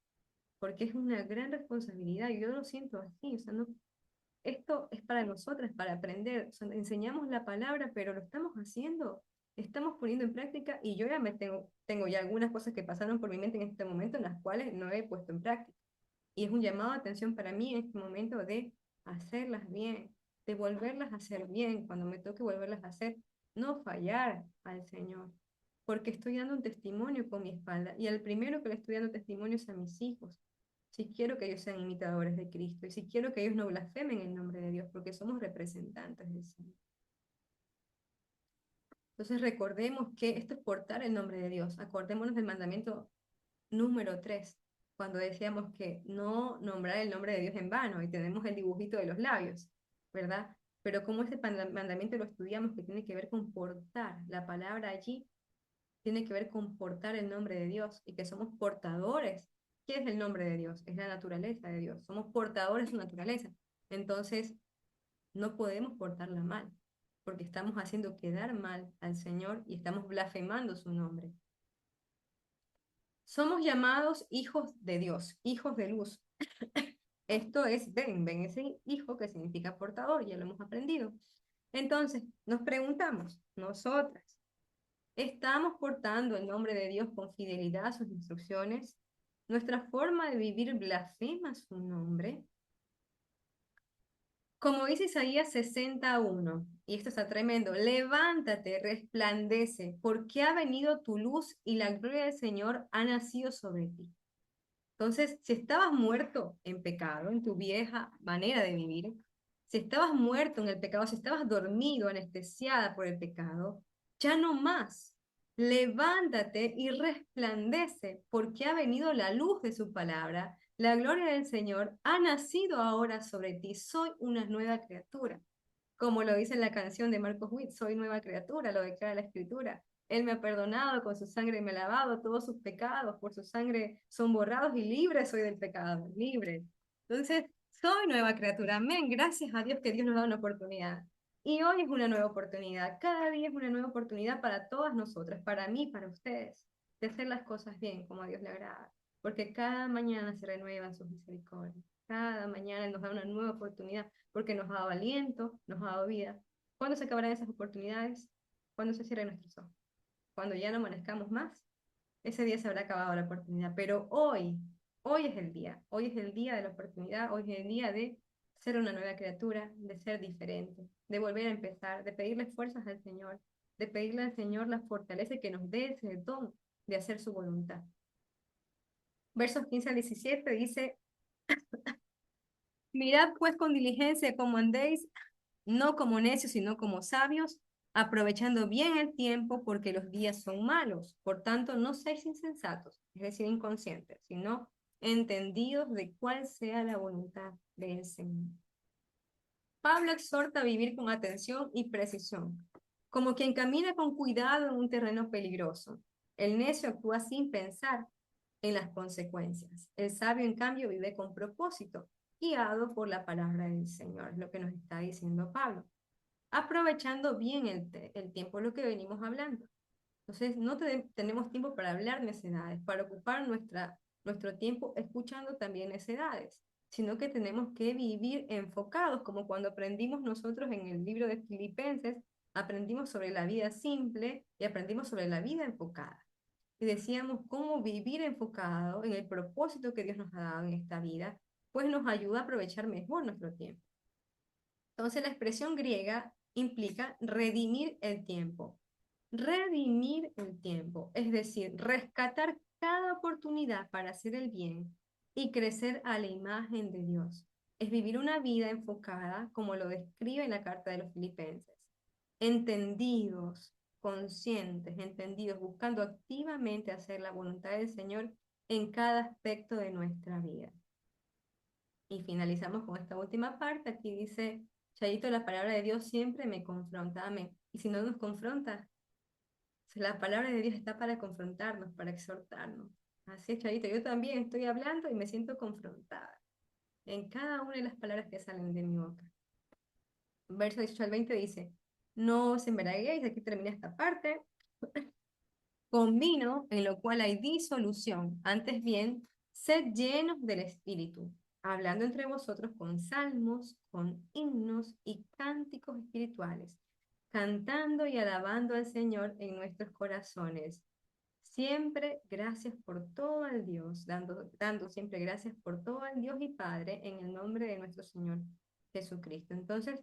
porque es una gran responsabilidad y yo lo siento así, o sea, no, esto es para nosotras, para aprender, o sea, enseñamos la palabra, pero lo estamos haciendo, estamos poniendo en práctica y yo ya tengo ya algunas cosas que pasaron por mi mente en este momento en las cuales no he puesto en práctica. Y es un llamado de atención para mí en este momento de hacerlas bien, de volverlas a hacer bien, cuando me toque volverlas a hacer, no fallar al Señor, porque estoy dando un testimonio con mi espalda y al primero que le estoy dando testimonio es a mis hijos. si quiero que ellos sean imitadores de Cristo y si quiero que ellos no blasfemen el nombre de Dios, porque somos representantes del Señor. Entonces recordemos que esto es portar el nombre de Dios. Acordémonos del mandamiento número 3, cuando decíamos que no nombrar el nombre de Dios en vano y tenemos el dibujito de los labios, ¿verdad? Pero como este mandamiento lo estudiamos que tiene que ver con portar, la palabra allí tiene que ver con portar el nombre de Dios y que somos portadores. ¿Qué es el nombre de Dios? Es la naturaleza de Dios. Somos portadores de su naturaleza. Entonces, no podemos portarla mal, porque estamos haciendo quedar mal al Señor y estamos blasfemando su nombre. Somos llamados hijos de Dios, hijos de luz. Esto es ven ese hijo que significa portador, ya lo hemos aprendido. Entonces, nos preguntamos, nosotras, ¿estamos portando el nombre de Dios con fidelidad a sus instrucciones? ¿Nuestra forma de vivir blasfema su nombre? Como dice Isaías 61, y esto está tremendo, levántate, resplandece, porque ha venido tu luz y la gloria del Señor ha nacido sobre ti. Entonces, si estabas muerto en pecado, en tu vieja manera de vivir, si estabas muerto en el pecado, si estabas dormido, anestesiada por el pecado, ya no más. Levántate y resplandece, porque ha venido la luz de su palabra. La gloria del Señor ha nacido ahora sobre ti. Soy una nueva criatura. Como lo dice en la canción de Marcos Witt, soy nueva criatura, lo declara la Escritura. Él me ha perdonado, con su sangre me ha lavado, todos sus pecados por su sangre son borrados y libre soy del pecado, libre. Entonces, soy nueva criatura, amén, gracias a Dios que Dios nos da una oportunidad. Y hoy es una nueva oportunidad, cada día es una nueva oportunidad para todas nosotras, para mí, para ustedes, de hacer las cosas bien como a Dios le agrada, porque cada mañana se renuevan sus misericordias, cada mañana Él nos da una nueva oportunidad, porque nos ha dado aliento, nos ha dado vida. ¿Cuándo se acabarán esas oportunidades? ¿Cuándo se cierren nuestros ojos? Cuando ya no amanezcamos más, ese día se habrá acabado la oportunidad. Pero hoy hoy es el día de la oportunidad, hoy es el día de ser una nueva criatura, de ser diferente, de volver a empezar, de pedirle fuerzas al Señor, de pedirle al Señor la fortaleza que nos dé ese don de hacer su voluntad. Versos 15 al 17 dice, mirad pues con diligencia cómo andéis, no como necios, sino como sabios, aprovechando bien el tiempo porque los días son malos. Por tanto, no seáis insensatos, es decir, inconscientes, sino entendidos de cuál sea la voluntad del Señor. Pablo exhorta a vivir con atención y precisión, como quien camina con cuidado en un terreno peligroso. El necio actúa sin pensar en las consecuencias. El sabio, en cambio, vive con propósito, guiado por la palabra del Señor, es lo que nos está diciendo Pablo. Aprovechando bien el tiempo, lo que venimos hablando. Entonces, no tenemos tiempo para hablar necedades, para ocupar nuestro tiempo escuchando también necedades, sino que tenemos que vivir enfocados, como cuando aprendimos nosotros en el libro de Filipenses, aprendimos sobre la vida simple y aprendimos sobre la vida enfocada. Y decíamos cómo vivir enfocado en el propósito que Dios nos ha dado en esta vida, pues nos ayuda a aprovechar mejor nuestro tiempo. Entonces, la expresión griega implica redimir el tiempo. Redimir el tiempo, es decir, rescatar cada oportunidad para hacer el bien y crecer a la imagen de Dios. Es vivir una vida enfocada, como lo describe en la carta de los Filipenses. Entendidos, conscientes, entendidos, buscando activamente hacer la voluntad del Señor en cada aspecto de nuestra vida. Y finalizamos con esta última parte. Aquí dice, Chayito, la palabra de Dios siempre me confronta. Amén. Y si no nos confronta, la palabra de Dios está para confrontarnos, para exhortarnos. Así es, Chayito, yo también estoy hablando y me siento confrontada en cada una de las palabras que salen de mi boca. Verso 18 al 20 dice, no os embriaguéis, aquí termina esta parte, con vino en lo cual hay disolución, antes bien, sed llenos del Espíritu, hablando entre vosotros con salmos, con himnos y cánticos espirituales, cantando y alabando al Señor en nuestros corazones. Siempre gracias por todo al Dios, dando siempre gracias por todo al Dios y Padre en el nombre de nuestro Señor Jesucristo. Entonces,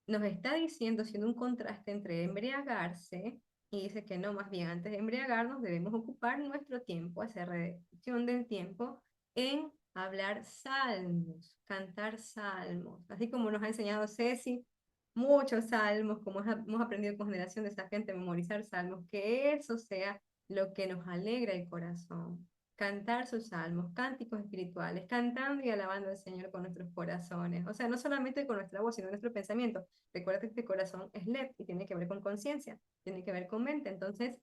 nos está diciendo, haciendo un contraste entre embriagarse, y dice que no, más bien antes de embriagarnos debemos ocupar nuestro tiempo, hacer reducción del tiempo en hablar salmos, cantar salmos, así como nos ha enseñado Ceci, muchos salmos, como hemos aprendido con Generación Desafiante a memorizar salmos, que eso sea lo que nos alegra el corazón. Cantar sus salmos, cánticos espirituales, cantando y alabando al Señor con nuestros corazones. O sea, no solamente con nuestra voz, sino nuestro pensamiento. Recuerda que este corazón es LED y tiene que ver con conciencia, tiene que ver con mente. Entonces,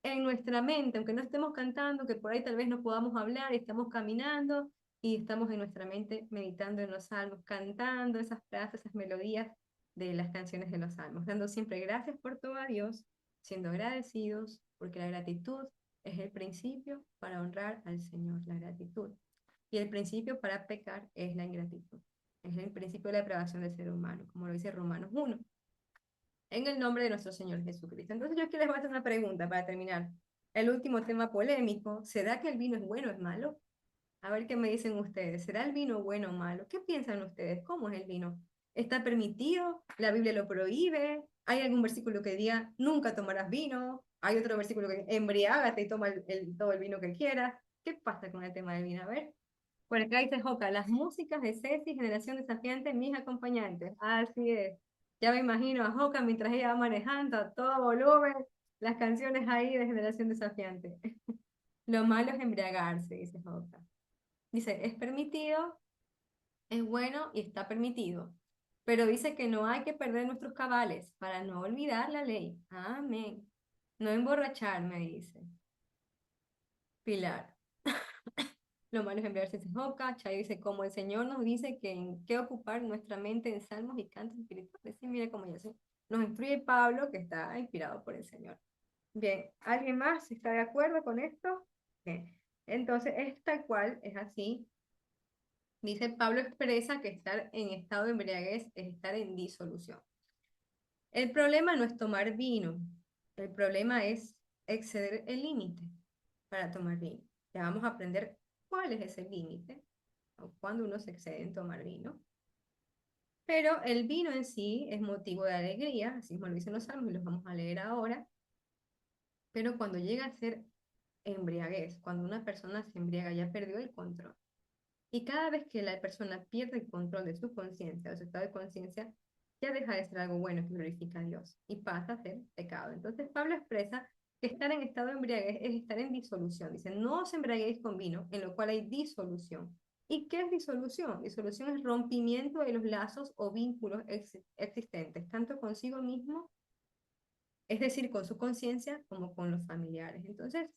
en nuestra mente, aunque no estemos cantando, que por ahí tal vez no podamos hablar, estamos caminando y estamos en nuestra mente meditando en los salmos, cantando esas frases, esas melodías de las canciones de los salmos, dando siempre gracias por todo a Dios, siendo agradecidos, porque la gratitud es el principio para honrar al Señor, la gratitud. Y el principio para pecar es la ingratitud. Es el principio de la depravación del ser humano, como lo dice Romanos 1 en el nombre de nuestro Señor Jesucristo. Entonces yo aquí les voy a hacer una pregunta para terminar. El último tema polémico, ¿será que el vino es bueno o es malo? A ver qué me dicen ustedes. ¿Será el vino bueno o malo? ¿Qué piensan ustedes? ¿Cómo es el vino? ¿Está permitido? ¿La Biblia lo prohíbe? ¿Hay algún versículo que diga, nunca tomarás vino? ¿Hay otro versículo que embriágate y toma todo el vino que quieras? ¿Qué pasa con el tema del vino? A ver. Por acá dice Joca, las músicas de Ceci, Generación Desafiante, mis acompañantes. Así es. Ya me imagino a Joca mientras ella va manejando a todo volumen las canciones ahí de Generación Desafiante. Lo malo es embriagarse, dice Joca. Dice, es permitido, es bueno y está permitido. Pero dice que no hay que perder nuestros cabales para no olvidar la ley. Amén. No emborracharme, dice Pilar. Lo malo es enviarse ese hoca. Chay dice, como el Señor nos dice que en qué ocupar nuestra mente en salmos y cantos espirituales. Sí, mire cómo ya sé. Nos instruye Pablo, que está inspirado por el Señor. Bien, ¿alguien más está de acuerdo con esto? Bien. Entonces, es tal cual, es así. Dice Pablo expresa que estar en estado de embriaguez es estar en disolución. El problema no es tomar vino, el problema es exceder el límite para tomar vino. Ya vamos a aprender cuál es ese límite o cuando uno se excede en tomar vino. Pero el vino en sí es motivo de alegría, así como lo dicen los salmos y los vamos a leer ahora. Pero cuando llega a ser embriaguez, cuando una persona se embriaga, ya perdió el control. Y cada vez que la persona pierde el control de su conciencia, de su estado de conciencia, ya deja de ser algo bueno que glorifica a Dios y pasa a ser pecado. Entonces Pablo expresa que estar en estado de embriaguez es estar en disolución. Dice, no os embriaguéis con vino, en lo cual hay disolución. ¿Y qué es disolución? Disolución es rompimiento de los lazos o vínculos existentes, tanto consigo mismo, es decir, con su conciencia, como con los familiares. Entonces,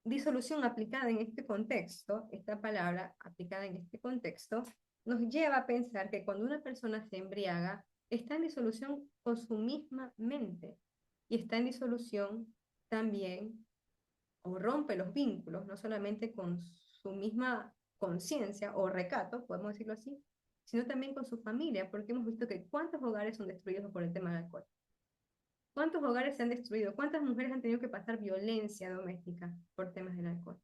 disolución aplicada en este contexto, esta palabra aplicada en este contexto, nos lleva a pensar que cuando una persona se embriaga, está en disolución con su misma mente y está en disolución también o rompe los vínculos, no solamente con su misma conciencia o recato, podemos decirlo así, sino también con su familia, porque hemos visto que cuántos hogares son destruidos por el tema del alcohol. ¿Cuántos hogares se han destruido? ¿Cuántas mujeres han tenido que pasar violencia doméstica por temas del alcohol?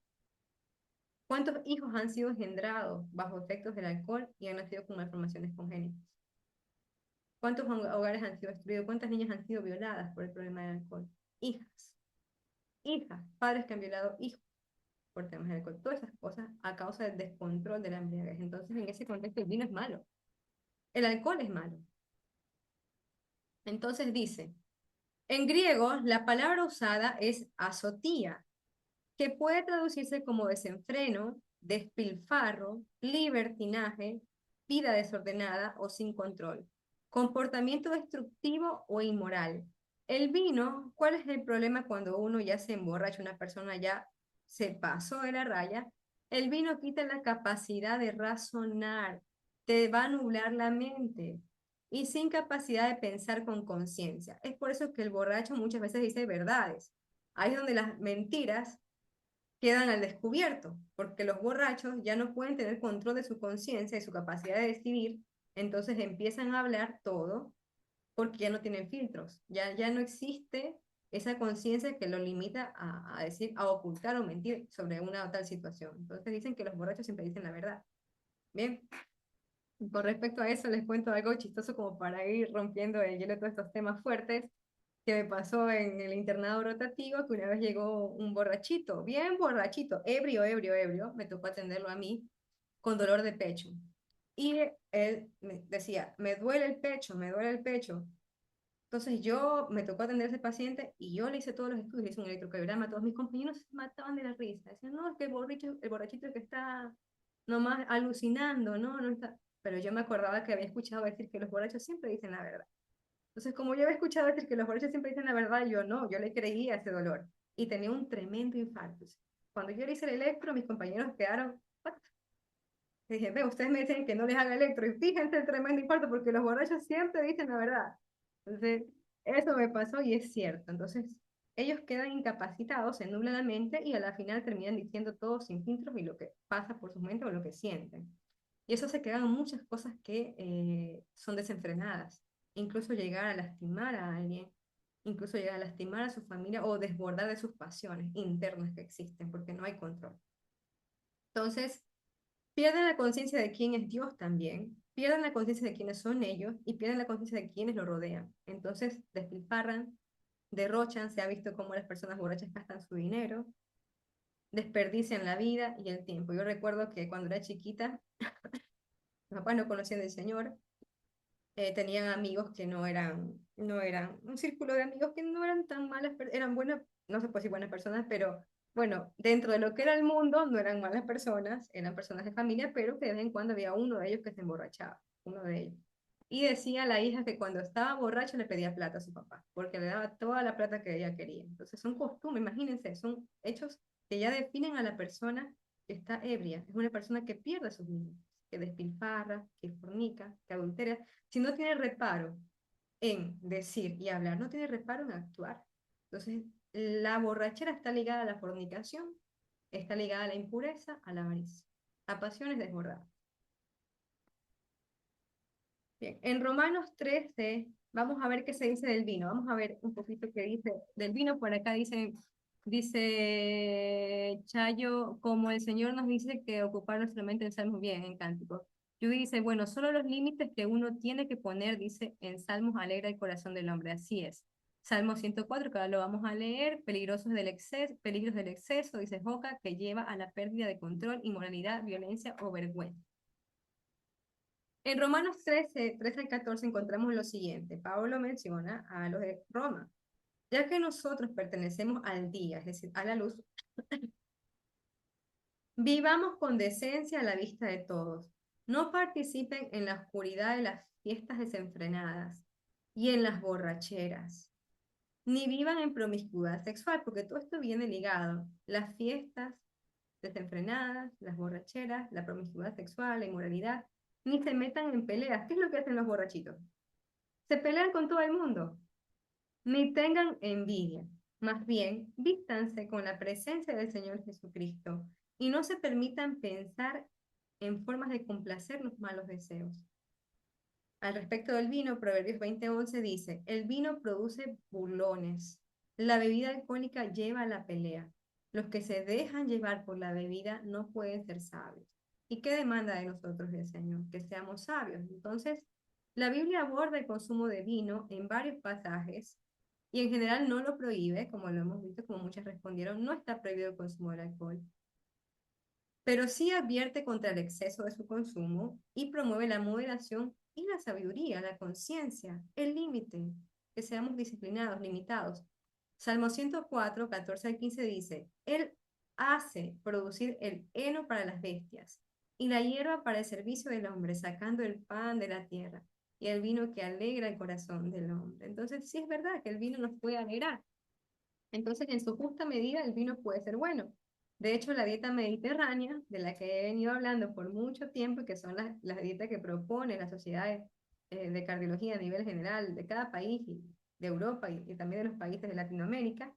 ¿Cuántos hijos han sido engendrados bajo efectos del alcohol y han nacido con malformaciones congénitas? ¿Cuántos hogares han sido destruidos? ¿Cuántas niñas han sido violadas por el problema del alcohol? Hijas, hijas, padres que han violado hijos por temas del alcohol. Todas esas cosas a causa del descontrol de la embriaguez. Entonces, en ese contexto, el vino es malo. El alcohol es malo. Entonces dice, en griego, la palabra usada es azotía, que puede traducirse como desenfreno, despilfarro, libertinaje, vida desordenada o sin control, comportamiento destructivo o inmoral. El vino, ¿cuál es el problema cuando uno ya se emborracha, una persona ya se pasó de la raya? El vino quita la capacidad de razonar, te va a nublar la mente y sin capacidad de pensar con conciencia. Es por eso que el borracho muchas veces dice verdades. Ahí es donde las mentiras quedan al descubierto, porque los borrachos ya no pueden tener control de su conciencia y su capacidad de decidir, entonces empiezan a hablar todo porque ya no tienen filtros, ya no existe esa conciencia que lo limita a decir, a ocultar o mentir sobre una o tal situación. Entonces dicen que los borrachos siempre dicen la verdad. Bien, con respecto a eso les cuento algo chistoso como para ir rompiendo el hielo de todos estos temas fuertes que me pasó en el internado rotativo, que una vez llegó un borrachito, bien borrachito, ebrio, ebrio, ebrio, me tocó atenderlo a mí, con dolor de pecho. Y él me decía, me duele el pecho, me duele el pecho. Entonces yo me tocó atender a ese paciente y yo le hice todos los estudios, le hice un electrocardiograma, todos mis compañeros se mataban de la risa. Decían, no, es que el borrachito que está nomás alucinando, no, no está. Pero yo me acordaba que había escuchado decir que los borrachos siempre dicen la verdad. Entonces, como yo había escuchado decir que los borrachos siempre dicen la verdad, yo no, yo le creía ese dolor. Y tenía un tremendo infarto. Cuando yo le hice el electro, mis compañeros quedaron, "What?". Dije, ve, ustedes me dicen que no les haga electro y fíjense el tremendo infarto porque los borrachos siempre dicen la verdad. Entonces, eso me pasó y es cierto. Entonces, ellos quedan incapacitados, se nubla la mente y a la final terminan diciendo todo sin filtros y lo que pasa por sus mentes o lo que sienten. Y eso se quedan muchas cosas que son desenfrenadas, incluso llegar a lastimar a alguien, incluso llegar a lastimar a su familia o desbordar de sus pasiones internas que existen porque no hay control. Entonces, pierden la conciencia de quién es Dios también, pierden la conciencia de quiénes son ellos y pierden la conciencia de quiénes lo rodean. Entonces, despilfarran, derrochan, se ha visto cómo las personas borrachas gastan su dinero, desperdician la vida y el tiempo. Yo recuerdo que cuando era chiquita, mis papás no conocían del Señor, tenían amigos que no eran un círculo de amigos que no eran tan malas, eran buenas, no se puede decir buenas personas, pero bueno, dentro de lo que era el mundo, no eran malas personas, eran personas de familia, pero que de vez en cuando había uno de ellos que se emborrachaba, uno de ellos. Y decía a la hija que cuando estaba borracho le pedía plata a su papá, porque le daba toda la plata que ella quería. Entonces son costumbres, imagínense, son hechos que ya definen a la persona que está ebria. Es una persona que pierde sus límites, que despilfarra, que fornica, que adultera, si no tiene reparo en decir y hablar, no tiene reparo en actuar. Entonces, la borrachera está ligada a la fornicación, está ligada a la impureza, a la avaricia, a pasiones desbordadas. Bien, en Romanos 13, vamos a ver qué se dice del vino. Vamos a ver un poquito qué dice del vino. Por acá dice Chayo, como el Señor nos dice que ocupar nuestra mente en salmos, bien, en cánticos. Yubi dice, bueno, solo los límites que uno tiene que poner, dice, en salmos alegra el corazón del hombre. Así es. Salmo 104, que ahora lo vamos a leer, peligros del exceso, dice Joca, que lleva a la pérdida de control, inmoralidad, violencia o vergüenza. En Romanos 13 al 14 encontramos lo siguiente. Pablo menciona a los de Roma. Ya que nosotros pertenecemos al día, es decir, a la luz, vivamos con decencia a la vista de todos. No participen en la oscuridad de las fiestas desenfrenadas y en las borracheras, ni vivan en promiscuidad sexual, porque todo esto viene ligado. Las fiestas desenfrenadas, las borracheras, la promiscuidad sexual, la inmoralidad, ni se metan en peleas. ¿Qué es lo que hacen los borrachitos? Se pelean con todo el mundo, ni tengan envidia. Más bien, vístanse con la presencia del Señor Jesucristo y no se permitan pensar en formas de complacer los malos deseos. Al respecto del vino, Proverbios 20:11 dice, el vino produce burlones, la bebida alcohólica lleva a la pelea. Los que se dejan llevar por la bebida no pueden ser sabios. ¿Y qué demanda de nosotros el Señor? Que seamos sabios. Entonces, la Biblia aborda el consumo de vino en varios pasajes y en general no lo prohíbe, como lo hemos visto, como muchas respondieron, no está prohibido el consumo del alcohol, pero sí advierte contra el exceso de su consumo y promueve la moderación y la sabiduría, la conciencia, el límite, que seamos disciplinados, limitados. Salmo 104, 14 al 15 dice, Él hace producir el heno para las bestias y la hierba para el servicio del hombre, sacando el pan de la tierra y el vino que alegra el corazón del hombre. Entonces, sí es verdad que el vino nos puede alegrar. Entonces, en su justa medida, el vino puede ser bueno. De hecho, la dieta mediterránea, de la que he venido hablando por mucho tiempo, y que son las dietas que propone las sociedades de cardiología a nivel general de cada país, y de Europa y también de los países de Latinoamérica,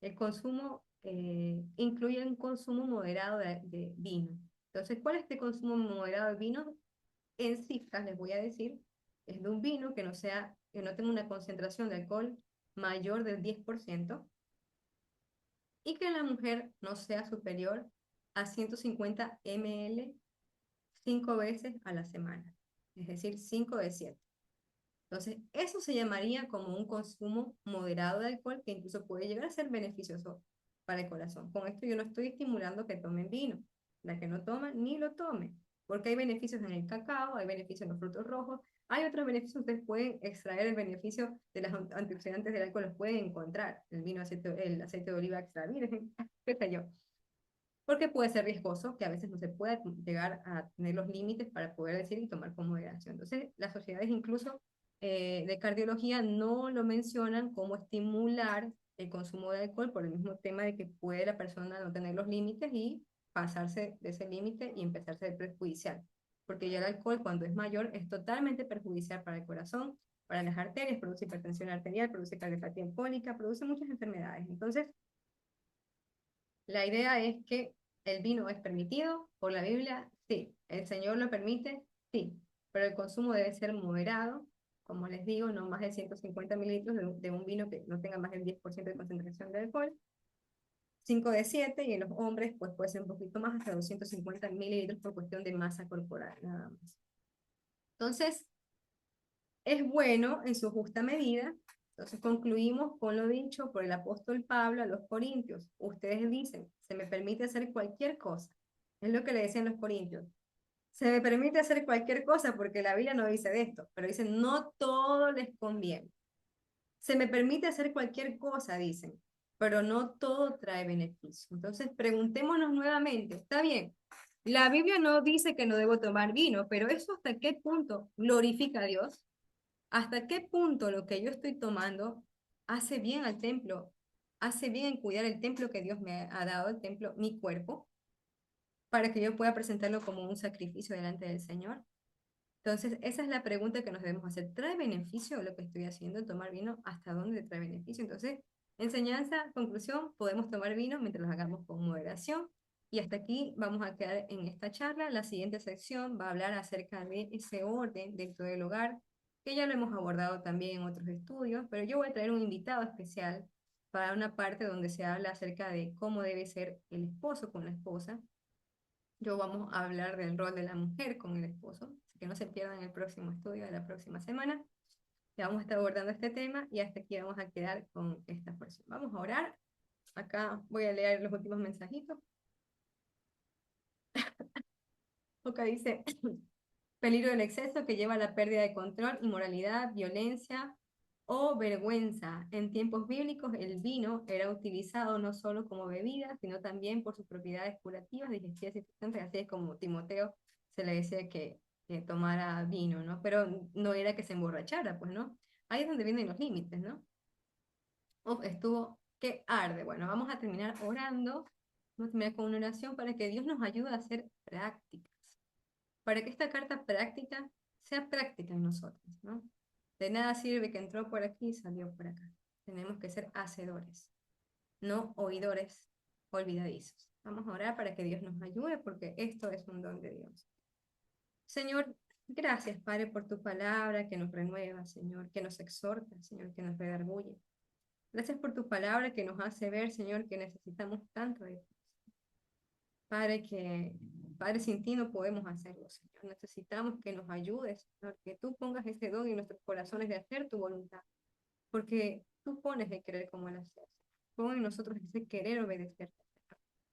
el consumo incluye un consumo moderado de vino. Entonces, ¿cuál es este consumo moderado de vino? En cifras les voy a decir, es de un vino que no tenga una concentración de alcohol mayor del 10%, y que la mujer no sea superior a 150 ml 5 veces a la semana, es decir, 5 de 7. Entonces, eso se llamaría como un consumo moderado de alcohol que incluso puede llegar a ser beneficioso para el corazón. Con esto yo no estoy estimulando que tomen vino. La que no toma, ni lo tome. porque hay beneficios en el cacao, hay beneficios en los frutos rojos, hay otros beneficios, ustedes pueden extraer el beneficio de los antioxidantes del alcohol, los pueden encontrar, el aceite de oliva extra virgen, qué sé yo, porque puede ser riesgoso, que a veces no se puede llegar a tener los límites para poder decir y tomar con moderación. Entonces, las sociedades incluso de cardiología no lo mencionan como estimular el consumo de alcohol por el mismo tema de que puede la persona no tener los límites y pasarse de ese límite y empezarse a ser perjudicial. Porque ya el alcohol cuando es mayor es totalmente perjudicial para el corazón, para las arterias, produce hipertensión arterial, produce cardiopatía icónica, produce muchas enfermedades. Entonces, la idea es que el vino es permitido por la Biblia, sí. El Señor lo permite, sí. Pero el consumo debe ser moderado, como les digo, no más de 150 mililitros de un vino que no tenga más del 10% de concentración de alcohol. 5 de 7 y en los hombres pues puede ser un poquito más, hasta 250 mililitros por cuestión de masa corporal, nada más. Entonces, es bueno en su justa medida. Entonces concluimos con lo dicho por el apóstol Pablo a los Corintios. Ustedes dicen, se me permite hacer cualquier cosa. Es lo que le decían los Corintios. Se me permite hacer cualquier cosa porque la Biblia no dice de esto, pero dicen, no todo les conviene. Se me permite hacer cualquier cosa, dicen, pero no todo trae beneficio. Entonces preguntémonos nuevamente, está bien, la Biblia no dice que no debo tomar vino, pero eso hasta qué punto glorifica a Dios. ¿Hasta qué punto lo que yo estoy tomando hace bien al templo? ¿Hace bien en cuidar el templo que Dios me ha dado, el templo, mi cuerpo, para que yo pueda presentarlo como un sacrificio delante del Señor? Entonces, esa es la pregunta que nos debemos hacer. ¿Trae beneficio lo que estoy haciendo, tomar vino? ¿Hasta dónde trae beneficio? Entonces, enseñanza, conclusión, podemos tomar vino mientras lo hagamos con moderación. Y hasta aquí vamos a quedar en esta charla. La siguiente sección va a hablar acerca de ese orden dentro del hogar, que ya lo hemos abordado también en otros estudios, pero yo voy a traer un invitado especial para una parte donde se habla acerca de cómo debe ser el esposo con la esposa. Yo vamos a hablar del rol de la mujer con el esposo, así que no se pierdan el próximo estudio de la próxima semana. Ya vamos a estar abordando este tema y hasta aquí vamos a quedar con esta porción. Vamos a orar. Acá voy a leer los últimos mensajitos. Acá dice, peligro del exceso que lleva a la pérdida de control, inmoralidad, violencia o vergüenza. En tiempos bíblicos el vino era utilizado no solo como bebida, sino también por sus propiedades curativas, digestivas y refrescantes, así es como Timoteo se le decía que tomara vino, ¿no? Pero no era que se emborrachara, pues, ¿no? Ahí es donde vienen los límites, ¿no? Uf, estuvo que arde. Bueno, vamos a terminar orando, vamos a terminar con una oración para que Dios nos ayude a hacer prácticas, para que esta carta práctica sea práctica en nosotros, ¿no? De nada sirve que entró por aquí y salió por acá. Tenemos que ser hacedores, no oidores olvidadizos. Vamos a orar para que Dios nos ayude porque esto es un don de Dios. Señor, gracias, Padre, por tu palabra que nos renueva, Señor, que nos exhorta, Señor, que nos redarguye. Gracias por tu palabra que nos hace ver, Señor, que necesitamos tanto de ti. Padre, Padre, sin ti no podemos hacerlo, Señor. Necesitamos que nos ayudes, Señor, que tú pongas ese don en nuestros corazones de hacer tu voluntad, porque tú pones el querer como el hacer. Pon en nosotros ese querer obedecer,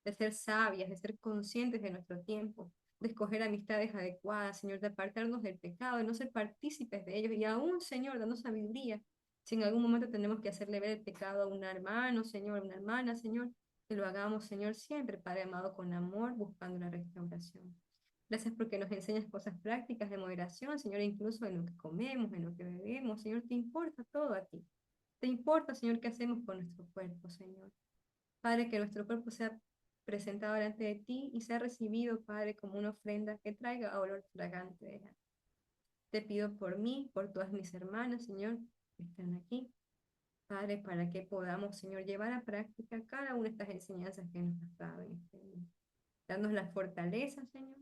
de ser sabias, de ser conscientes de nuestro tiempo, de escoger amistades adecuadas, Señor, de apartarnos del pecado, de no ser partícipes de ellos, y aún, Señor, danos sabiduría. Si en algún momento tenemos que hacerle ver el pecado a un hermano, Señor, a una hermana, Señor, que lo hagamos, Señor, siempre, Padre amado, con amor, buscando la restauración. Gracias porque nos enseñas cosas prácticas de moderación, Señor, incluso en lo que comemos, en lo que bebemos. Señor, te importa todo a ti. Te importa, Señor, qué hacemos con nuestro cuerpo, Señor. Padre, que nuestro cuerpo sea presentado delante de ti y sea recibido, Padre, como una ofrenda que traiga olor fragante de la. Te pido por mí, por todas mis hermanas, Señor, que están aquí, Padre, para que podamos, Señor, llevar a práctica cada una de estas enseñanzas que nos has dado en este día. Danos la fortaleza, Señor,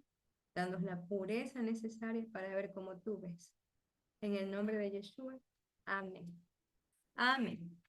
danos la pureza necesaria para ver como tú ves. En el nombre de Yeshua, amén. Amén.